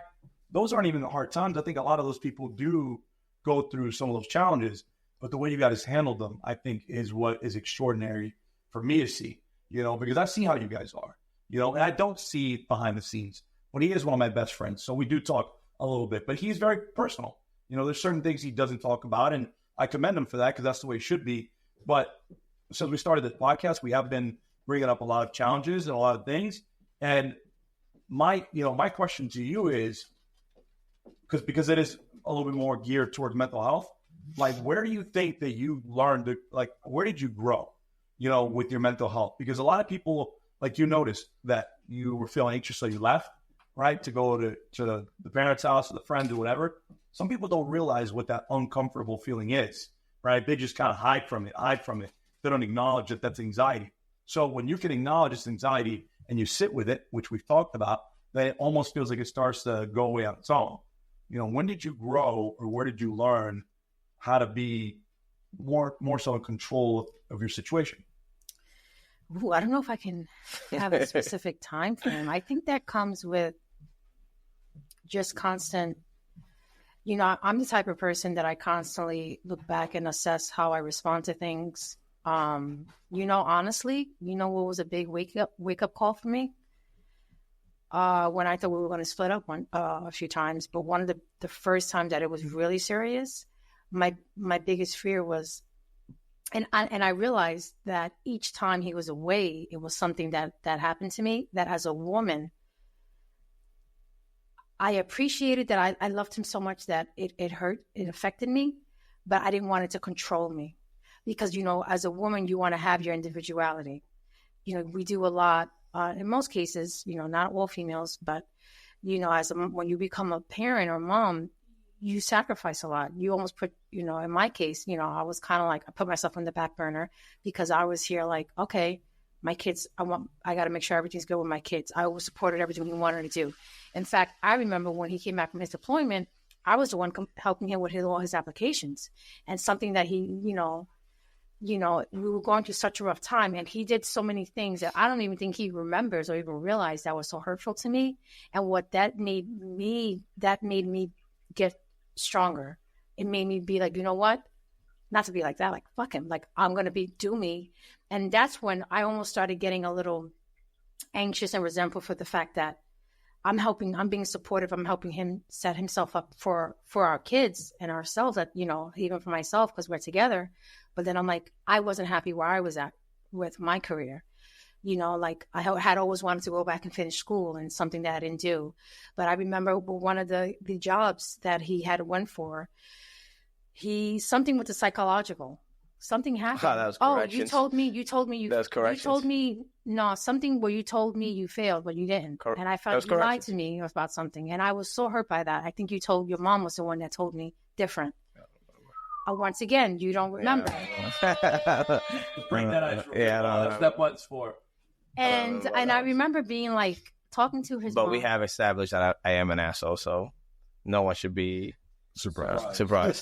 Those aren't even the hard times. I think a lot of those people do go through some of those challenges, but the way you guys handled them, I think, is what is extraordinary for me to see, you know, because I see how you guys are, you know, and I don't see behind the scenes. But he is one of my best friends, so we do talk a little bit, but he's very personal. You know, there's certain things he doesn't talk about, and I commend him for that because that's the way it should be. But since we started this podcast, we have been bringing up a lot of challenges and a lot of things. And my question to you is, because it is a little bit more geared towards mental health, like, where do you think that you learned to, like, where did you grow, you know, with your mental health? Because a lot of people, like, you noticed that you were feeling anxious, so you left, right, to go to the parents' house or the friend or whatever. Some people don't realize what that uncomfortable feeling is, right? They just kind of hide from it. They don't acknowledge that that's anxiety. So when you can acknowledge this anxiety and you sit with it, which we've talked about, then it almost feels like it starts to go away on its own. You know, when did you grow, or where did you learn how to be more so in control of your situation? Ooh, I don't know if I can have a specific time frame. I think that comes with just constant, you know, I'm the type of person that I constantly look back and assess how I respond to things. You know, honestly, you know what was a big wake up call for me? When I thought we were going to split up a few times, but one of the first time that it was really serious, my biggest fear was, and I realized that each time he was away, it was something that happened to me, that as a woman, I appreciated that I loved him so much that it hurt, it affected me, but I didn't want it to control me. Because, you know, as a woman, you want to have your individuality. You know, we do a lot, in most cases, you know, not all females, but, you know, when you become a parent or mom, you sacrifice a lot. You almost put, you know, in my case, you know, I was kind of like, I put myself on the back burner because I was here like, okay, my kids, I got to make sure everything's good with my kids. I always supported everything he wanted to do. In fact, I remember when he came back from his deployment, I was the one helping him with all his applications, and something that he, you know, we were going through such a rough time, and he did so many things that I don't even think he remembers or even realized that was so hurtful to me. And what that made me get stronger. It made me be like, you know what? Not to be like that, like, fuck him. Like, I'm going to do me. And that's when I almost started getting a little anxious and resentful for the fact that I'm being supportive. I'm helping him set himself up for our kids and ourselves, that, you know, even for myself, because we're together. But then I'm like, I wasn't happy where I was at with my career. You know, like I had always wanted to go back and finish school, and something that I didn't do. But I remember one of the jobs that he had went for, something with the psychological. Something happened. that was corrections. You told me That's corrections. You told me, no, something where you told me you failed, but you didn't. And I felt you lied to me about something. And I was so hurt by that. I think you told, your mom was the one that told me different. Once again, you don't remember. Bring that out. Yeah, I don't know. Step what's for. And I remember being like, talking to his But mom. we have established that I am an asshole, so no one should be Surprise. surprised.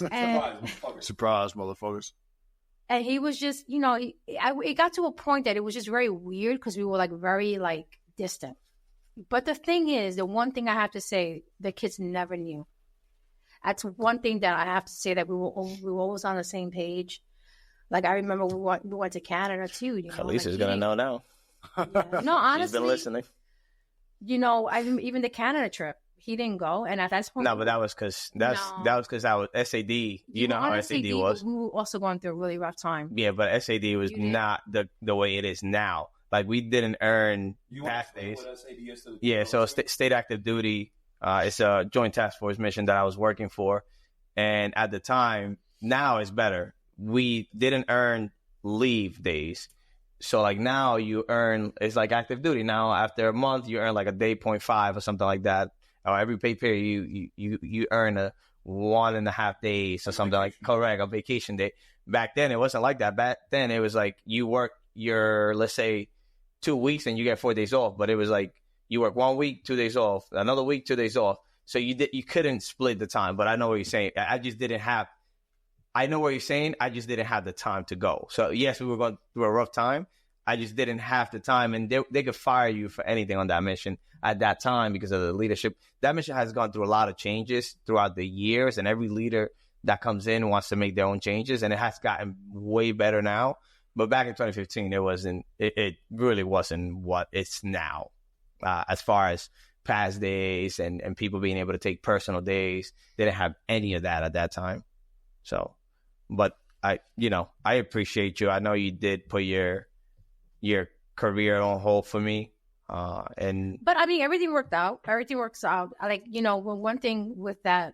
Surprise, motherfuckers. And he was just, you know, it got to a point that it was just very weird because we were like very like distant. But the thing is, the one thing I have to say, the kids never knew. That's one thing that I have to say, that we were always on the same page. Like I remember we went to Canada too. You know, Khaleesi's like, gonna know now. Yeah. No, honestly, She's been listening. You know, even the Canada trip, he didn't go, and at that point, No, but that was because that was because I was SAD. You know how SAD was. We were also going through a really rough time. Yeah, but SAD was not the way it is now. Like we didn't earn past days. Yeah, so state active duty. It's a joint task force mission that I was working for, and at the time, now it's better. We didn't earn leave days. So like now you earn, it's like active duty. Now after a month you earn like a day 0.5 or something like that. Or every pay period you earn a 1.5 days or something like, correct, a vacation day. Back then it wasn't like that. Back then it was like you work your, let's say 2 weeks and you get 4 days off. But it was like you work 1 week, 2 days off, another week, 2 days off. So you couldn't split the time. But I know what you're saying. I know what you're saying. I just didn't have the time to go. So yes, we were going through a rough time. I just didn't have the time, and they could fire you for anything on that mission at that time because of the leadership. That mission has gone through a lot of changes throughout the years, and every leader that comes in wants to make their own changes, and it has gotten way better now. But back in 2015, it really wasn't what it's now, as far as past days and people being able to take personal days. They didn't have any of that at that time. So, but I appreciate you. I know you did put your career on hold for me. But I mean, everything worked out. Everything works out. Like, you know, one thing with that,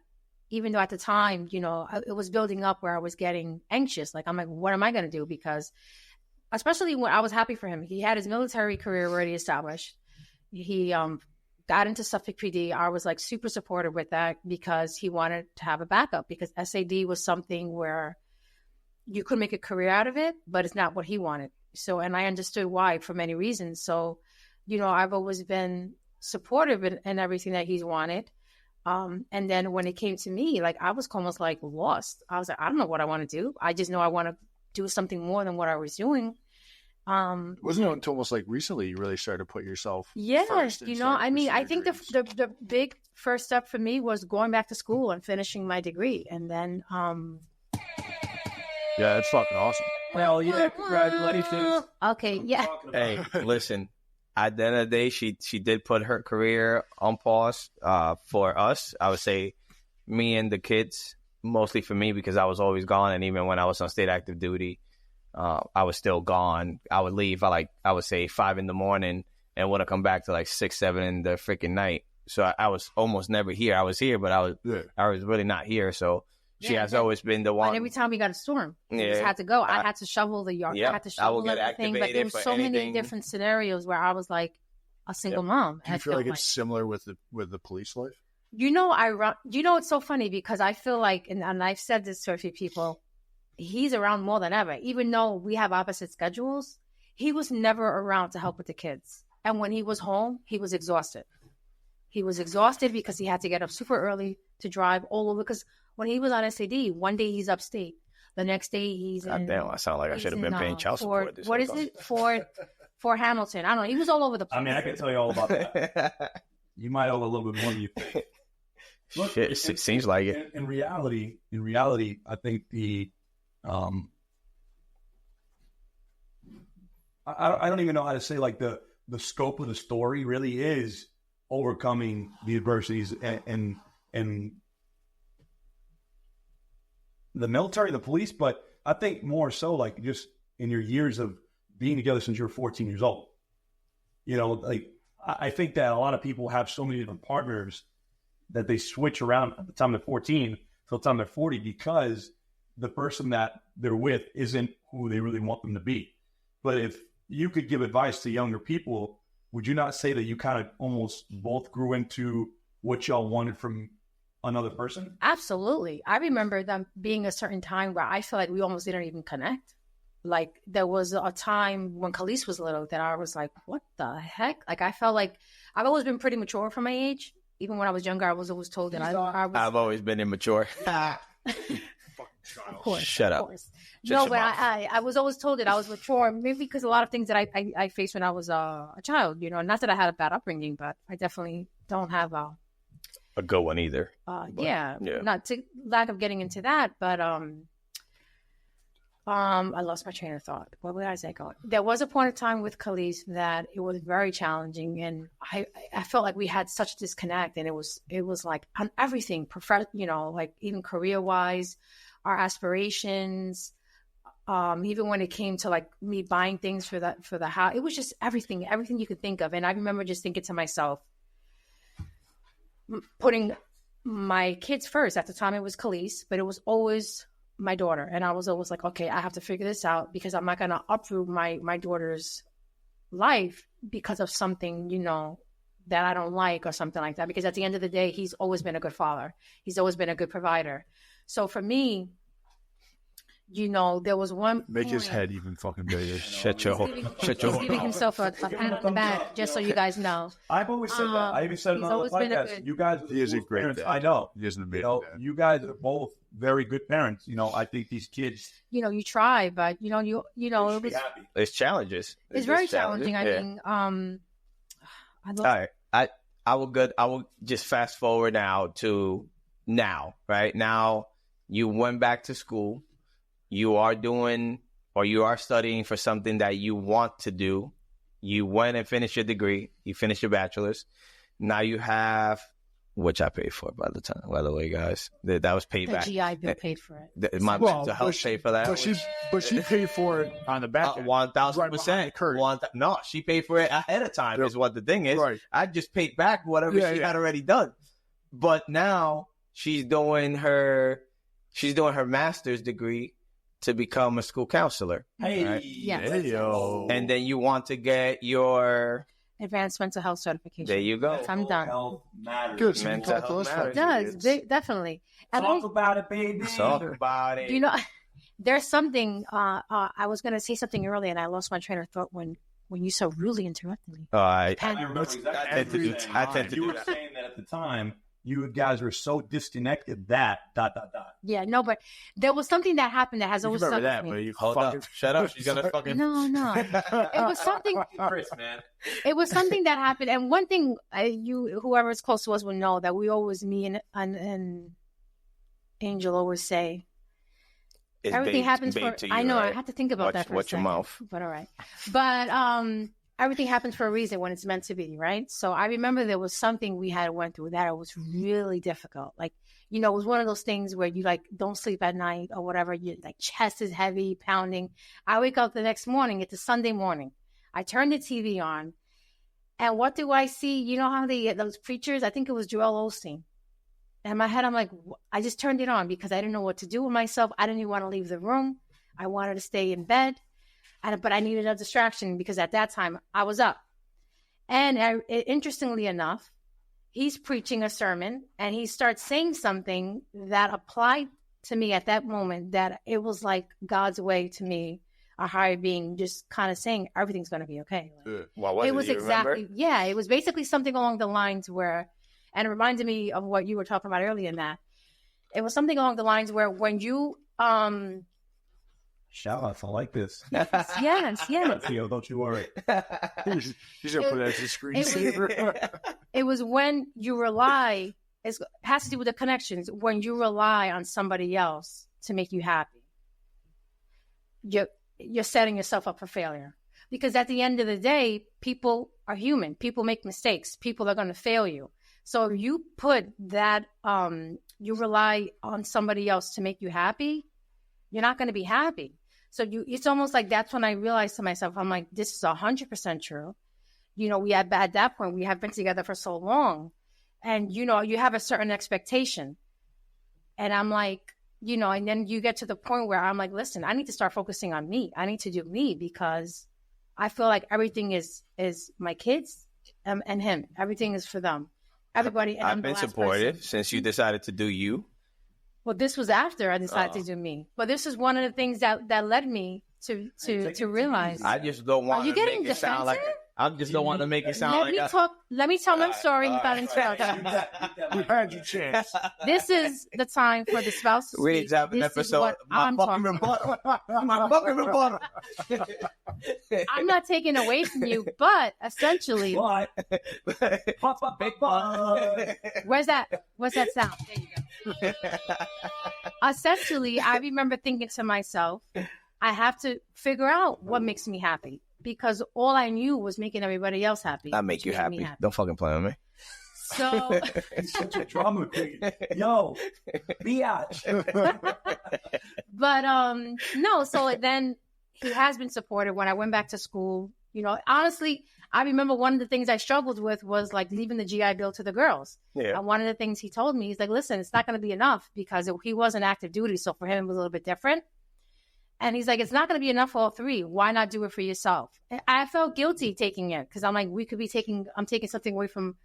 even though at the time, you know, it was building up where I was getting anxious. Like, I'm like, what am I going to do? Because especially when I was happy for him, he had his military career already established. He got into Suffolk PD. I was like super supportive with that because he wanted to have a backup, because SAD was something where you could make a career out of it, but it's not what he wanted. So, and I understood why for many reasons. So, you know, I've always been supportive in everything that he's wanted. And then when it came to me, like I was almost like lost. I was like, I don't know what I want to do. I just know I want to do something more than what I was doing. Wasn't it until almost like recently you really started to put yourself first, you know, I mean, I think the big first step for me was going back to school and finishing my degree. And then yeah, it's fucking awesome. Well, yeah, congratulations. Okay, yeah. Hey, listen, at the end of the day, she did put her career on pause for us. I would say me and the kids, mostly for me because I was always gone. And even when I was on state active duty, I was still gone. I would leave I would say 5 a.m. and wouldn't come back to like 6, 7 in the freaking night. So I was almost never here. I was here, but I was really not here. So she has always been the one. And every time we got a storm, we Yeah. just had to go. I had to shovel the yard. Yeah, I had to shovel everything. But there was so many different scenarios where I was like a single mom. Do you feel like it's similar with the police life? You know, it's so funny because I feel like, and I've said this to a few people, he's around more than ever. Even though we have opposite schedules, he was never around to help with the kids. And when he was home, he was exhausted. He was exhausted because he had to get up super early to drive all over. Because when he was on SAD, one day he's upstate, the next day he's God in. damn, I sound like I should have been paying child support. What is it? For Hamilton. I don't know. He was all over the place. I mean, I can tell you all about that. You might owe a little bit more than you think. Look, Shit, it seems like it. In reality, I think the I don't even know how to say, like, the scope of the story really is overcoming the adversities and the military, the police, but I think more so like just in your years of being together since you were 14 years old. You know, like I think that a lot of people have so many different partners that they switch around at the time they're 14 till the time they're 40 because the person that they're with isn't who they really want them to be. But if you could give advice to younger people, would you not say that you kind of almost both grew into what y'all wanted from another person? Absolutely. I remember them being a certain time where I feel like we almost didn't even connect. Like there was a time when Khalees was little that I was like, what the heck? Like I felt like I've always been pretty mature for my age. Even when I was younger, I was always told that I was... I've always been immature. Of course. Shut up. Of course. Shut No, your but mouth. I was always told that I was mature, maybe because a lot of things that I faced when I was a child, you know, not that I had a bad upbringing, but I definitely don't have A good one either. yeah, yeah. not to lack of getting into that, but I lost my train of thought. Where was I going? There was a point of time with Khalees that it was very challenging, and I felt like we had such a disconnect, and it was like on everything, you know, like even career wise, our aspirations, even when it came to like me buying things for the house, it was just everything you could think of, and I remember just thinking to myself, putting my kids first. At the time, it was Khalees, but it was always my daughter, and I was always like, okay, I have to figure this out because I'm not going to uproot my daughter's life because of something, you know, that I don't like or something like that. Because at the end of the day, he's always been a good father. He's always been a good provider. So for me, you know, there was one Make his point- head even fucking bigger. Shut your He's giving himself a pat on the back, just so you guys know. I've always said that. I even said it he's on the always been a podcast. good- You guys are He is a both great parents. dad. I know. He is an You amazing know, dad. you guys are both very good parents. You know, I think these kids You know, you try, but you know, it should be was happy. It's challenges. it's very challenging. I Yeah. mean, I All right. I will just fast forward now to now, right? Now you went back to school. You are doing or you are studying for something that you want to do. You went and finished your degree. You finished your bachelor's. Now you have, which I paid for, by the way, guys. That was paid the back. GI Bill paid for it. My Well, mental health but she- paid for that. But she paid for it on the back end. 1,000%. Right behind the curtain. No, she paid for it ahead of time. Yep. Is what the thing is. Right. I just paid back whatever Yeah, she yeah. had already done. But now she's doing her master's degree to become a school counselor. Hey, Right. Yes. Hey, yo. And then you want to get your. Advanced mental health certification. There you go. I'm done. Health matters. Good. So you Mental talk to us health about It does, definitely. And Talk about it, baby. Talk about it. you know, there's something. I was going to say something earlier, and I lost my train of thought when you so rudely interrupted me. I And remember exactly I what tend to you do- were saying. I tend to You do were that. saying that at the time, you guys were so disconnected that ... yeah, no, but there was something that happened that has You always remember stuck that, with but me. you Hold fucking up. Shut up. She's gonna fucking. No, it was something. Chris, man. It was something that happened, and one thing whoever is close to us will know that we always, me and Angel always say, It's everything baked- happens for. baked to you, I know. right? I have to think about that for a Watch your second. mouth. But all right. But everything happens for a reason when it's meant to be, right? So I remember there was something we had went through that it was really difficult. Like, you know, it was one of those things where you like don't sleep at night or whatever. You like chest is heavy, pounding. I wake up the next morning. It's a Sunday morning. I turn the TV on, and what do I see? You know how those preachers? I think it was Joel Osteen. And in my head, I'm like, I just turned it on because I didn't know what to do with myself. I didn't even want to leave the room. I wanted to stay in bed. But I needed a distraction because at that time I was up. And interestingly enough, he's preaching a sermon and he starts saying something that applied to me at that moment, that it was like God's way to me, a higher being, just kind of saying everything's going to be okay. What was it? It was You remember? exactly, yeah, it was basically something along the lines where, and it reminded me of what you were talking about earlier in that. It was something along the lines where when you, Shout outs, I like this. yes. Theo, don't you worry. She's gonna put it as a screensaver. It was when you rely, it has to do with the connections, when you rely on somebody else to make you happy. You're setting yourself up for failure. Because at the end of the day, people are human. People make mistakes. People are going to fail you. So if you put that, you rely on somebody else to make you happy, you're not going to be happy. So it's almost like that's when I realized to myself, I'm like, this is 100% true. you know, at that point, we have been together for so long. And, you know, you have a certain expectation. And I'm like, you know, and then you get to the point where I'm like, listen, I need to start focusing on me. I need to do me because I feel like everything is my kids and him. Everything is for them. Everybody. And I've I'm the been last supportive person. since you decided to do you. Well, this was after I decided to do me. But this is one of the things that led me to realize. I just don't want you to getting make it sound like defensive? I just don't want to make it sound like Let me tell my story without interrupting. You had your chance. This is the time for the spouse to we speak. need to have an This is episode. what I'm talking about. My fucking rebuttal. I'm not taking away from you, but essentially, Why? Big ball. what's that sound? There you go. Essentially, I remember thinking to myself, I have to figure out what makes me happy because all I knew was making everybody else happy. I make which you made me happy. Don't fucking play with me. So, He's such a drama queen. Yo, biatch. but no. So then he has been supportive. When I went back to school, you know, honestly, I remember one of the things I struggled with was like leaving the GI Bill to the girls. Yeah. And one of the things he told me, he's like, listen, it's not going to be enough because he was in active duty. So for him, it was a little bit different. And he's like, it's not going to be enough for all three. Why not do it for yourself? And I felt guilty taking it because I'm like, I'm taking something away from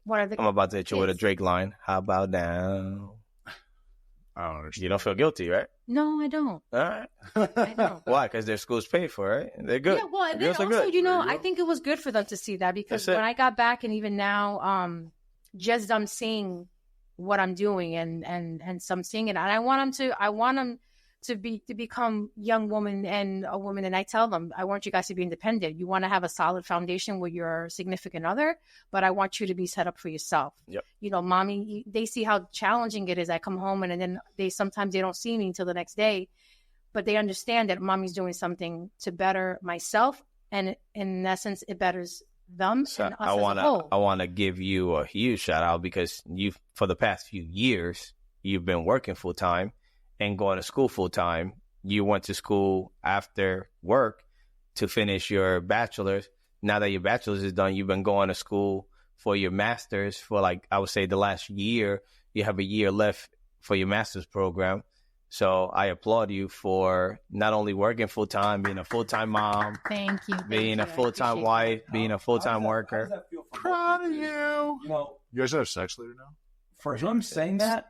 one of the I'm about to hit you with a kids. Drake line. How about now? I don't understand. You don't feel guilty, right? No, I don't. All right. I don't. Why? Because their school's paid for, right? They're good. Yeah, well, and then Girls are also, good. you know, There you I go. think it was good for them to see that because That's it. when I got back and even now, just them seeing what I'm doing and some seeing it, and I want them to become young women and a woman. And I tell them, I want you guys to be independent. You want to have a solid foundation with your significant other, but I want you to be set up for yourself. Yep. You know, mommy, they see how challenging it is. I come home and then sometimes they don't see me until the next day, but they understand that mommy's doing something to better myself. And in essence, it betters them So and us I as a wanna whole. give you a huge shout out because for the past few years you've been working full time and going to school full time. You went to school after work to finish your bachelor's. Now that your bachelor's is done, you've been going to school for your master's for like I would say the last year. You have a year left for your master's program. So I applaud you for not only working full time, being a full time mom, Thank you. being a full time wife, being a full time worker. How does that feel for Proud both of of you. You know, You guys have sex later now? for him saying that,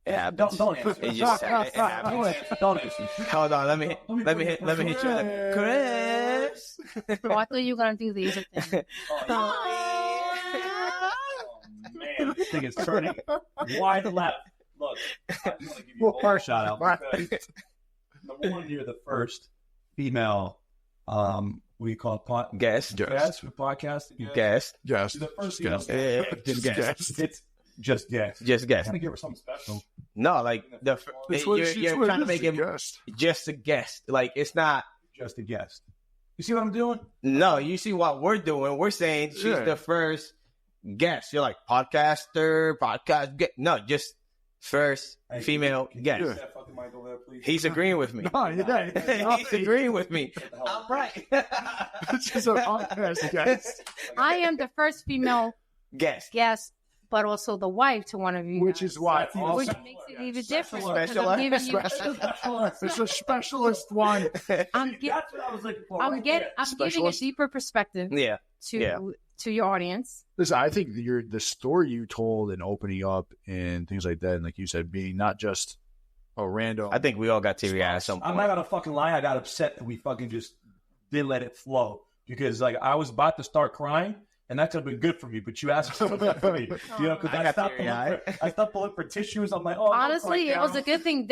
Yeah, don't answer. It just- it happens. Don't answer. Hold on, let me hit you. Chris. Oh, I thought you were gonna do these things. Oh, man, this thing is turning wide left. Look, I just want to give you a shout out. because, number one, you're the first female, we call it Guest. guest for podcasting. Guest. Yes. You're the first Guest. female. Yeah, Just guest. guess. It's just guest. Just I'm guest. trying to give her something special. No, like That's what you're what trying to it make is, it guest. just a guest. Like it's not. Just a guest. You see what I'm doing? No, you see what we're doing. We're saying she's Yeah. the first guest. You're like podcaster, podcast. No, just first Hey, female can you guest. use that fucking mic over there, please? He's agreeing with me. No, yeah. He's agreeing with me. What the hell? I'm right. It's just a podcast, guys. I am the first female Guest. guest, but also the wife to one of you. Which guys. is why That's awesome. Which makes it even different. because Special- I'm giving you, it's a specialist one. I'm, gi- That's what I was looking for. I'm, right get, there. I'm giving a Specialist. deeper perspective Yeah. to Yeah. to your audience. Listen, I think the story you told and opening up and things like that, and like you said, being not just a random. I think we all got teary eyed at some I'm point. not gonna fucking lie. I got upset that we fucking just didn't let it flow because like I was about to start crying, and that could have been good for me. But you asked for something for me, you know, because I I, got stopped teary-eyed. I stopped pulling for tissues. I'm like, oh, Honestly, it was a good thing.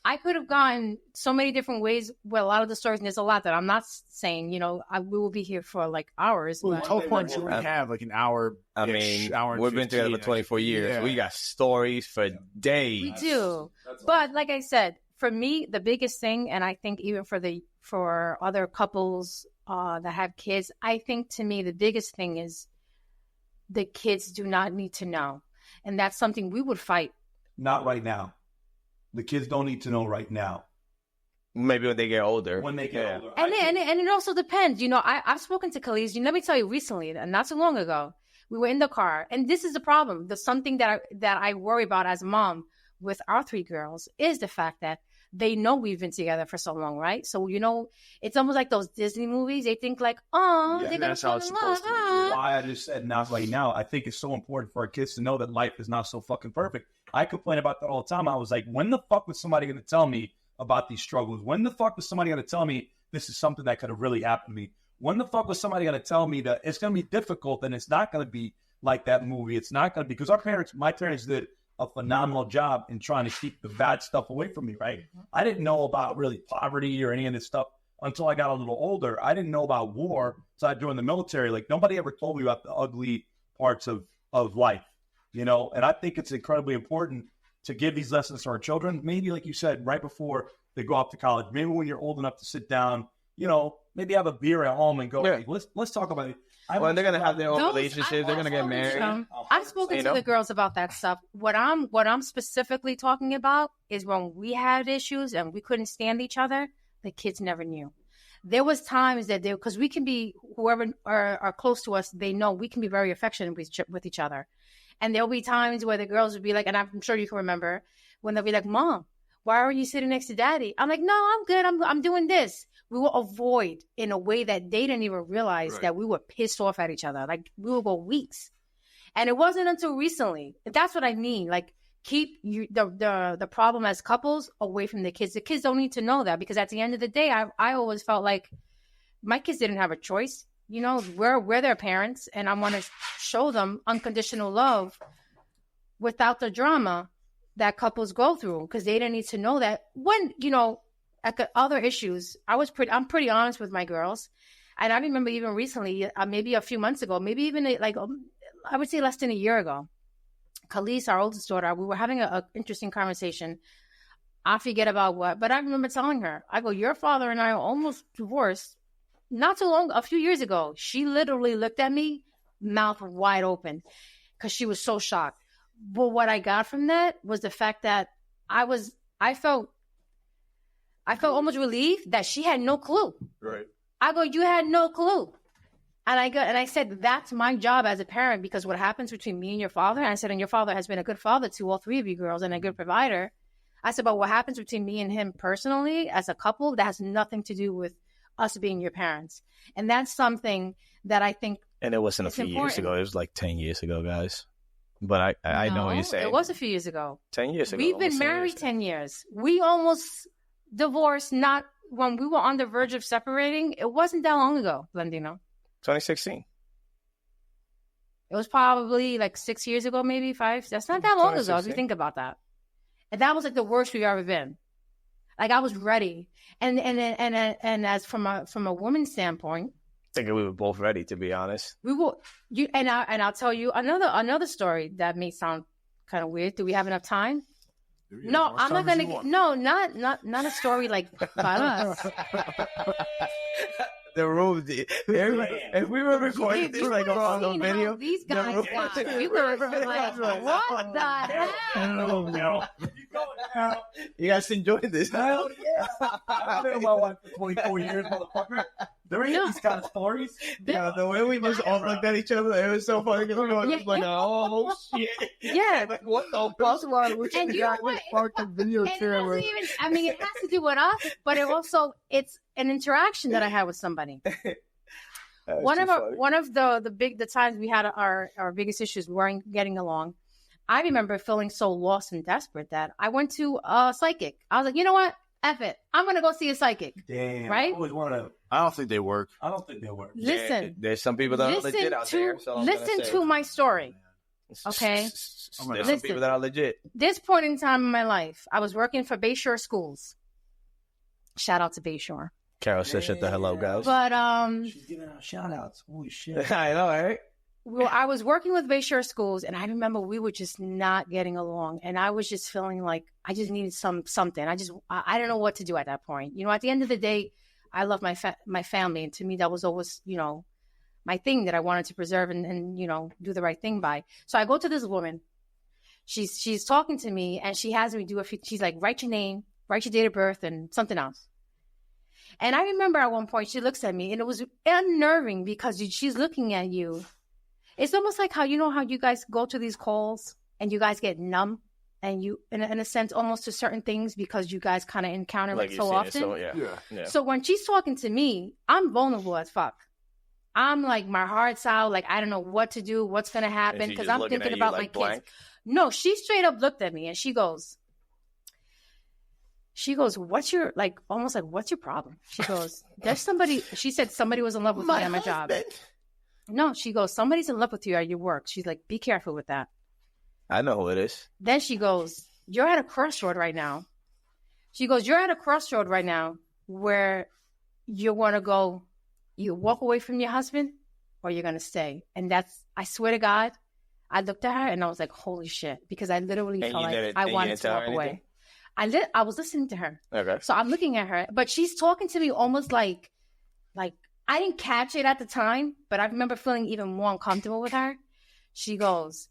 I could have gone so many different ways with a lot of the stories, and there's a lot that I'm not saying. You know, we will be here for like hours. Well, the but- tough part is we only have like an hour. I mean, hour and we've been together for 15. 24 years. Yeah. We got stories for days. We do. But like I said, for me, the biggest thing, and I think even for other couples that have kids, I think to me the biggest thing is the kids do not need to know, and that's something we would fight. Not right now. The kids don't need to know right now. Maybe when they get older. when they get older. And it also depends. You know, I've spoken to Khalees. Let me tell you recently, not so long ago, we were in the car, and this is the problem. There's something that I worry about as a mom with our 3 girls is the fact that they know we've been together for so long, right? So, you know, it's almost like those Disney movies. They think like, oh, they're going to that's how fall it's in love. supposed to be. Why I just said not right now, I think it's so important for our kids to know that life is not so fucking perfect. I complain about that all the time. I was like, when the fuck was somebody going to tell me about these struggles? When the fuck was somebody going to tell me this is something that could have really happened to me? When the fuck was somebody going to tell me that it's going to be difficult and it's not going to be like that movie? It's not going to be, because my parents did a phenomenal job in trying to keep the bad stuff away from me, right? I didn't know about really poverty or any of this stuff until I got a little older. I didn't know about war, so I joined the military. Like, nobody ever told me about the ugly parts of life, you know? And I think it's incredibly important to give these lessons to our children, maybe like you said, right before they go off to college. Maybe when you're old enough to sit down, you know, maybe have a beer at home and go, hey, let's talk about it. Well, they're gonna have their own Those- relationship. They're gonna get married. I've spoken You to know? the girls about that stuff. What I'm specifically talking about is when we had issues and we couldn't stand each other, the kids never knew. There was times that because we can be, whoever are close to us, they know we can be very affectionate with each other. And there'll be times where the girls would be like, and I'm sure you can remember, when they'll be like, Mom, why are you sitting next to Daddy? I'm like, no, I'm good. I'm doing this. We will avoid in a way that they didn't even realize that we were pissed off at each other. Like, we will go weeks. And it wasn't until recently. That's what I mean. Like, keep the problem as couples away from the kids. The kids don't need to know that, because at the end of the day, I always felt like my kids didn't have a choice. You know, we're their parents, and I want to show them unconditional love without the drama that couples go through, because they didn't need to know that. When, you know, at other issues, I'm pretty honest with my girls. And I remember even recently, maybe a few months ago, maybe even like, I would say less than a year ago, Khalees, our oldest daughter, we were having an interesting conversation. I forget about what, but I remember telling her, I go, your father and I are almost divorced not too long, a few years ago. She literally looked at me, mouth wide open, because she was so shocked. But what I got from that was the fact that I felt almost relieved that she had no clue. Right. I go, you had no clue. And I said, that's my job as a parent, because what happens between me and your father, and I said, and your father has been a good father to all 3 of you girls and a good provider. I said, but what happens between me and him personally as a couple, that has nothing to do with us being your parents. And that's something that I think. And it wasn't a few years ago. It was like 10 years ago, guys. But I know what you're saying. It was a few years ago. 10 years ago. We've been married 10 years. We almost divorced, not when we were on the verge of separating. It wasn't that long ago, Blandino. 2016. It was probably like 6 years ago, maybe 5. That's not that long ago if you think about that. And that was like the worst we've ever been. Like, I was ready. And as from a woman's standpoint, I think we were both ready, to be honest. we will. I'll tell you another story that may sound kind of weird. Do we have enough time? No, I'm not gonna. No, not a story like about us. The room, if we were recording this like on the video, These guys got. We were like, what the hell? you guys enjoyed this. Hell yeah. I've been with my wife for 24 years, motherfucker. There ain't these kind of stories. Yeah, the way we just all looked at each other, it was so funny. We were just like, oh shit. Yeah. Like, what the fuck? And you know what? It doesn't even, I mean, it has to do with us, but it's an interaction that I had with somebody. One of the times we had our biggest issues, we weren't getting along. I remember feeling so lost and desperate that I went to a psychic. I was like, you know what? F it. I'm going to go see a psychic. Damn. Right? I always wanted I don't think they work. I don't think they work. Listen. Yeah, there's some people that are legit out there. So listen to my story. Okay? There's some Listen. people that are legit. This point in time in my life, I was working for Bayshore Schools. Shout out to Bayshore. Carol said, shut the hell up, guys. But She's giving out shout outs. Holy shit. I know, right? I was working with Bayshore Schools, and I remember we were just not getting along, and I was just feeling like I just needed something. I don't know what to do at that point. You know, at the end of the day, I love my family, and to me, that was always, you know, my thing that I wanted to preserve and you know, do the right thing by. So I go to this woman. She's talking to me, and she has me do she's like, write your name, write your date of birth, and something else. And I remember at one point she looks at me and it was unnerving because she's looking at you. It's almost like how, you know, how you guys go to these calls and you guys get numb and you, in a sense, almost to certain things because you guys kind of encounter Like it you've so seen it, often. so yeah. So when she's talking to me, I'm vulnerable as fuck. I'm like, my heart's out. Like, I don't know what to do, what's going to happen she because just I'm looking thinking at you about like my blank? kids. No, she straight up looked at me and she goes, what's your, like, almost like, what's your problem? She goes, there's somebody, she said somebody was in love with me at my job. No, she goes, somebody's in love with you at your work. She's like, be careful with that. I know who it is. Then she goes, you're at a crossroad right now. She goes, you're at a crossroad right now where you want to go, you walk away from your husband or you're going to stay. And that's, I swear to God, I looked at her and I was like, holy shit. Because I literally And felt you like didn't- I and you wanted didn't to tell her walk away. anything? I was listening to her. Okay. So I'm looking at her, but she's talking to me almost like I didn't catch it at the time, but I remember feeling even more uncomfortable with her. She goes,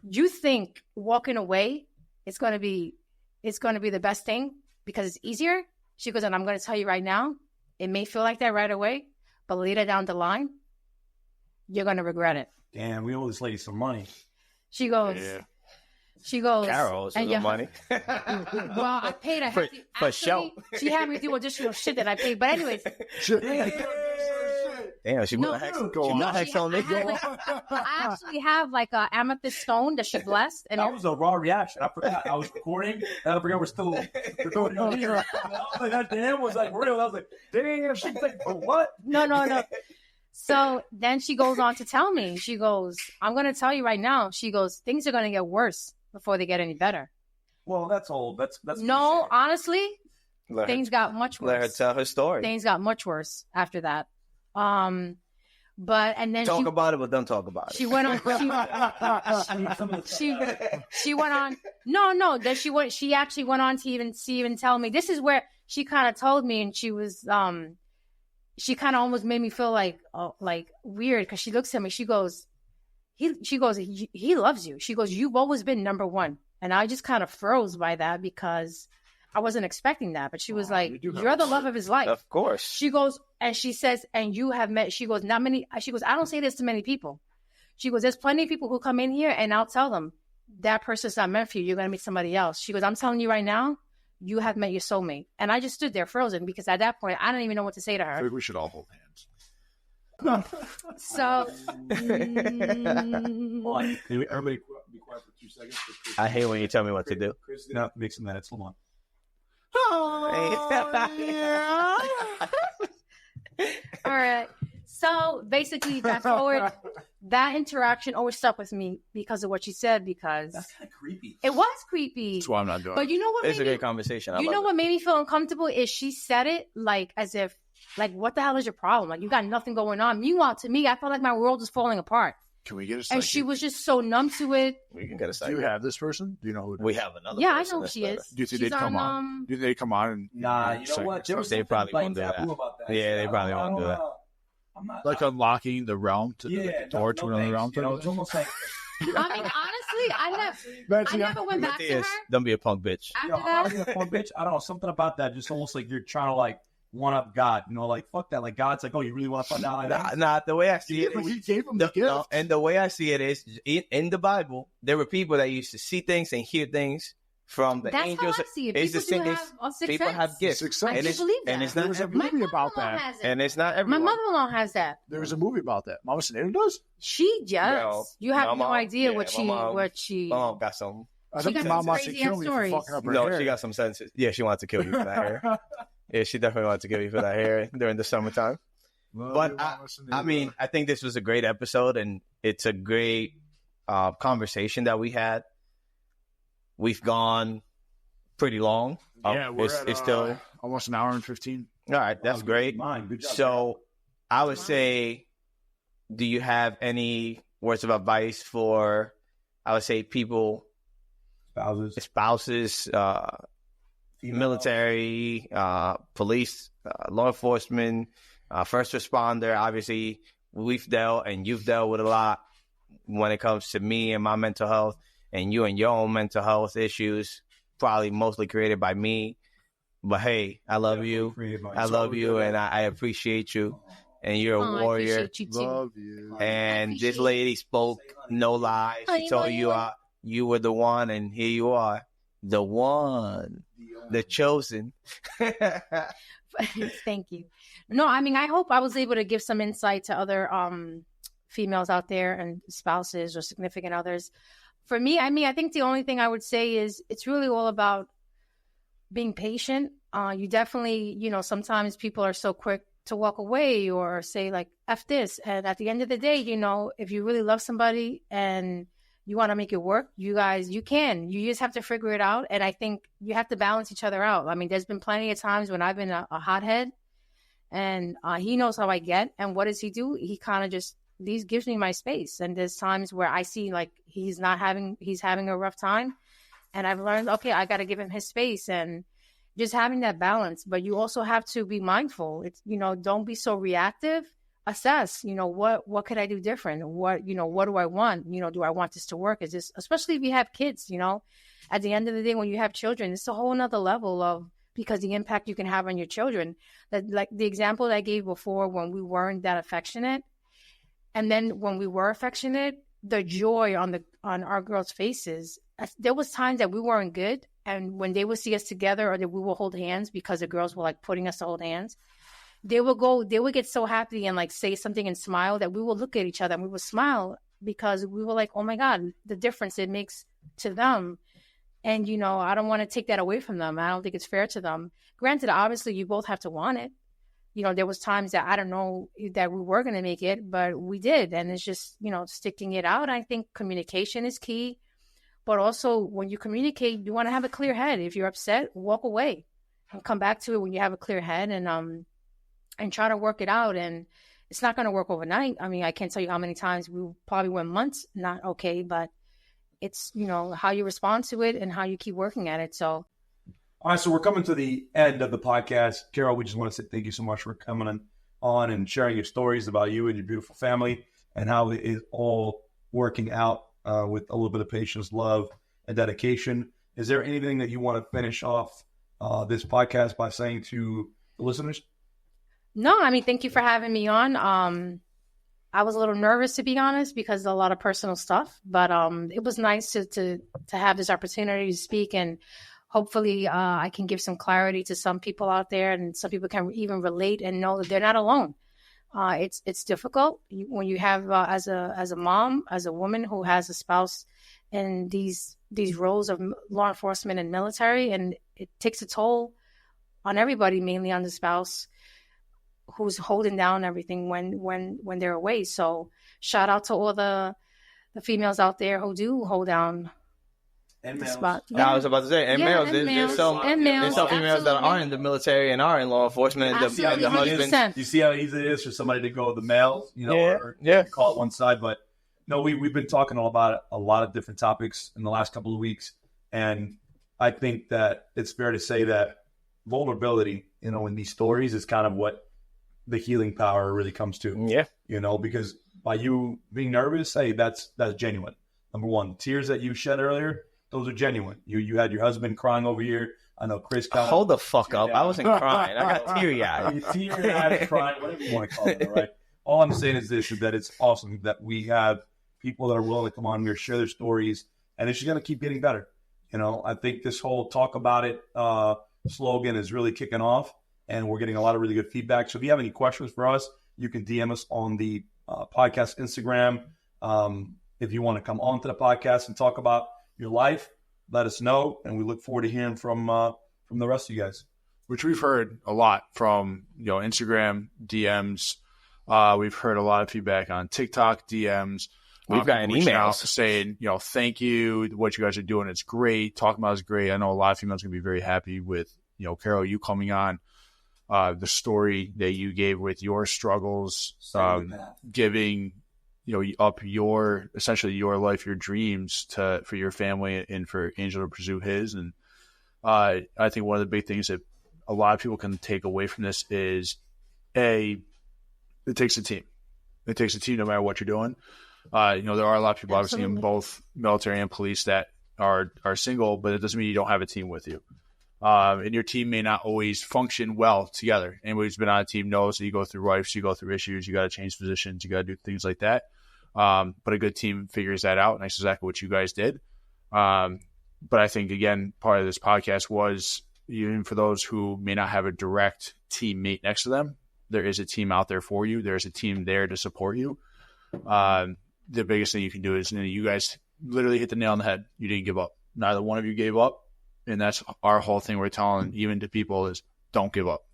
you think walking away is going to be the best thing because it's easier? She goes, and I'm going to tell you right now, it may feel like that right away, but later down the line, you're going to regret it. Damn, we owe this lady some money. She goes, Carol owes and her money. well, I paid her. For show. She had me do additional shit that I paid. But anyways, Damn, she No, put a hex. go She on. put a hex on me. I actually have like a amethyst stone that she blessed. And That was a raw reaction. I forgot I was recording, and I forgot we're still recording on here. I was like, that damn was like real. I was like, damn, she's like, what? No. So then she goes on to tell me, she goes, I'm going to tell you right now. She goes, things are going to get worse before they get any better. Well, that's old. That's No, cliche. honestly, Let her, things got much let her worse. tell her story. Things got much worse after that. But, and then Talk about it, but don't talk about she it. went on, she went on, no, then she actually went on to even tell me, this is where she kind of told me, and she was, she kind of almost made me feel like weird because she looks at me. She goes, he loves you. She goes, you've always been number one. And I just kind of froze by that because I wasn't expecting that. But she was like, you're the love of his life. Of course. She goes, and she says, and you have met, she goes, not many, she goes, I don't say this to many people. She goes, there's plenty of people who come in here and I'll tell them that person's not meant for you. You're going to meet somebody else. She goes, I'm telling you right now, you have met your soulmate. And I just stood there frozen because at that point, I didn't even know what to say to I her. think we should all hold hands. So, Everybody be quiet for 2 seconds. I hate when you tell me what to do. Chris, no, make some minutes. Hold on. all right. So basically, fast forward, that interaction always stuck with me because of what she said, because That's kind of creepy. it was creepy. That's why I'm not doing But it. you know what It's a made me, great conversation. I you love know it. what made me feel uncomfortable is she said it like as if, like, what the hell is your problem? Like, you got nothing going on. Meanwhile, to me, I felt like my world was falling apart. Can we get a And second? she was just so numb to it. We can get a Do second. you have this person? Do you know who it is? We have another. Yeah, I person know who that's she better. is. Do you think She's they'd come on? Do you think they'd come on and Nah, you know second what? There was They something probably like won't do taboo that. about that. Yeah, they So probably I won't don't, do that. I'm not like unlocking the realm to yeah, the door to another realm? You know, it's almost like I mean, honestly, I never went back to her Matthias, don't be a punk bitch. after you know, I'm that. not being a poor bitch. I don't know, something about that. Just almost like you're trying to like one up God. You know, like fuck that. Like God's like, oh, you really want to find out? Like, Nah, the way I see it, He gave him the gift. no, and the way I see it is in the Bible, there were people that used to see things and hear things from the That's angels. how I see it. It's the People same. do have a sixth People sense. have gifts, Sixth sense. I and do it's believe that. and it's There not was a everyone. movie about mother-in-law that. has it. And it's not My everyone. mother-in-law has that. There was a movie about that. Mama Sineda does? She does. Well, You have my no mom- idea yeah, what my mom- she. My mom got some. I She think got Mom some wants to crazy kill ass me for stories. fucking up her No, hair. she got some senses. Yeah, she wanted to kill you for that hair. Yeah, she definitely wanted to kill you for that hair during the summertime. Love But you, Mama Sineda. I mean, I think this was a great episode, and it's a great conversation that we had. We've gone pretty long. yeah, we're it's, at, it's still almost an hour and 15. all right. That's wow, great. Mine, good job. So, I would say, do you have any words of advice for, I would say, people, spouses, military, police, law enforcement, first responder? Obviously, we've dealt and you've dealt with a lot when it comes to me and my mental health, and you and your own mental health issues, probably mostly created by me. But hey, I love you. I love you, and I appreciate you. And you're a Oh, I warrior. appreciate you too. Love you. And this appreciate lady spoke no lies. She I told know you you. you were the one, and here you are, the one, the chosen. Thank you. No, I mean, I hope I was able to give some insight to other females out there and spouses or significant others. For me, I mean, I think the only thing I would say is it's really all about being patient. You definitely, you know, sometimes people are so quick to walk away or say like, F this. And at the end of the day, you know, if you really love somebody and you want to make it work, you can. You just have to figure it out. And I think you have to balance each other out. I mean, there's been plenty of times when I've been a hothead and he knows how I get. And what does he do? He kind of just gives me my space. And there's times where I see like he's having a rough time. And I've learned, okay, I got to give him his space and just having that balance. But you also have to be mindful. It's, you know, don't be so reactive. Assess, you know, what could I do different? What do I want? You know, do I want this to work? Is this, especially if you have kids, you know, at the end of the day, when you have children, it's a whole nother level of, because the impact you can have on your children. That, like the example that I gave before, when we weren't that affectionate, and then when we were affectionate, the joy on our girls' faces. There was times that we weren't good, and when they would see us together or that we would hold hands because the girls were like putting us to hold hands, they would get so happy and like say something and smile that we would look at each other and we would smile because we were like, oh my God, the difference it makes to them. And, you know, I don't want to take that away from them. I don't think it's fair to them. Granted, obviously you both have to want it. You know, there was times that I don't know that we were going to make it, but we did. And it's just, you know, sticking it out. I think communication is key. But also when you communicate, you want to have a clear head. If you're upset, walk away and come back to it when you have a clear head and try to work it out. And it's not going to work overnight. I mean, I can't tell you how many times we probably went months not okay, but it's, you know, how you respond to it and how you keep working at it. So. All right, so we're coming to the end of the podcast. Carol, we just want to say thank you so much for coming on and sharing your stories about you and your beautiful family and how it is all working out with a little bit of patience, love, and dedication. Is there anything that you want to finish off this podcast by saying to the listeners? No, I mean, thank you for having me on. I was a little nervous, to be honest, because of a lot of personal stuff, but it was nice to have this opportunity to speak, and hopefully I can give some clarity to some people out there, and some people can even relate and know that they're not alone. It's difficult when you have as a mom, as a woman who has a spouse in these roles of law enforcement and military, and it takes a toll on everybody, mainly on the spouse who's holding down everything when they're away. So shout out to all the females out there who do hold down And the males. spot. I was about to say, and males. and There's some males, females that absolutely. are in the military and are in law enforcement. Absolutely, The husbands. 100%. You see how easy it is for somebody to go with the males, you know, or Yeah. call it one side. But no, we've been talking about a lot of different topics in the last couple of weeks. And I think that it's fair to say that vulnerability, you know, in these stories is kind of what the healing power really comes to. Yeah. You know, because by you being nervous, hey, that's genuine. Number one, tears that you shed earlier, those are genuine. You had your husband crying over here. I know Chris. Hold the fuck up. I wasn't crying. I got teary eyed. Teary-eyed, crying, whatever you want to call it, all right? All I'm saying is this, is that it's awesome that we have people that are willing to come on here, share their stories, and it's just going to keep getting better. You know, I think this whole talk about it slogan is really kicking off, and we're getting a lot of really good feedback. So if you have any questions for us, you can DM us on the podcast Instagram. If you want to come on to the podcast and talk about your life, let us know, and we look forward to hearing from the rest of you guys. Which we've heard a lot from, you know, Instagram DMs. We've heard a lot of feedback on TikTok DMs. We've gotten reaching out emails saying, you know, thank you. What you guys are doing, it's great. Talking about is great. I know a lot of females are going to be very happy with, you know, Carol, you coming on. The story that you gave with your struggles, giving, you know, up essentially your life, your dreams for your family and for Angel to pursue his. And I think one of the big things that a lot of people can take away from this is it takes a team. It takes a team no matter what you're doing. You know, there are a lot of people obviously in both military and police that are single, but it doesn't mean you don't have a team with you. And your team may not always function well together. Anybody who's been on a team knows that you go through rifts, you go through issues, you got to change positions, you got to do things like that. But a good team figures that out, and that's exactly what you guys did. But I think, again, part of this podcast was, even for those who may not have a direct teammate next to them, there is a team out there for you. There's a team there to support you. The biggest thing you can do is, you guys literally hit the nail on the head. You didn't give up. Neither one of you gave up. And that's our whole thing we're telling even to people is don't give up.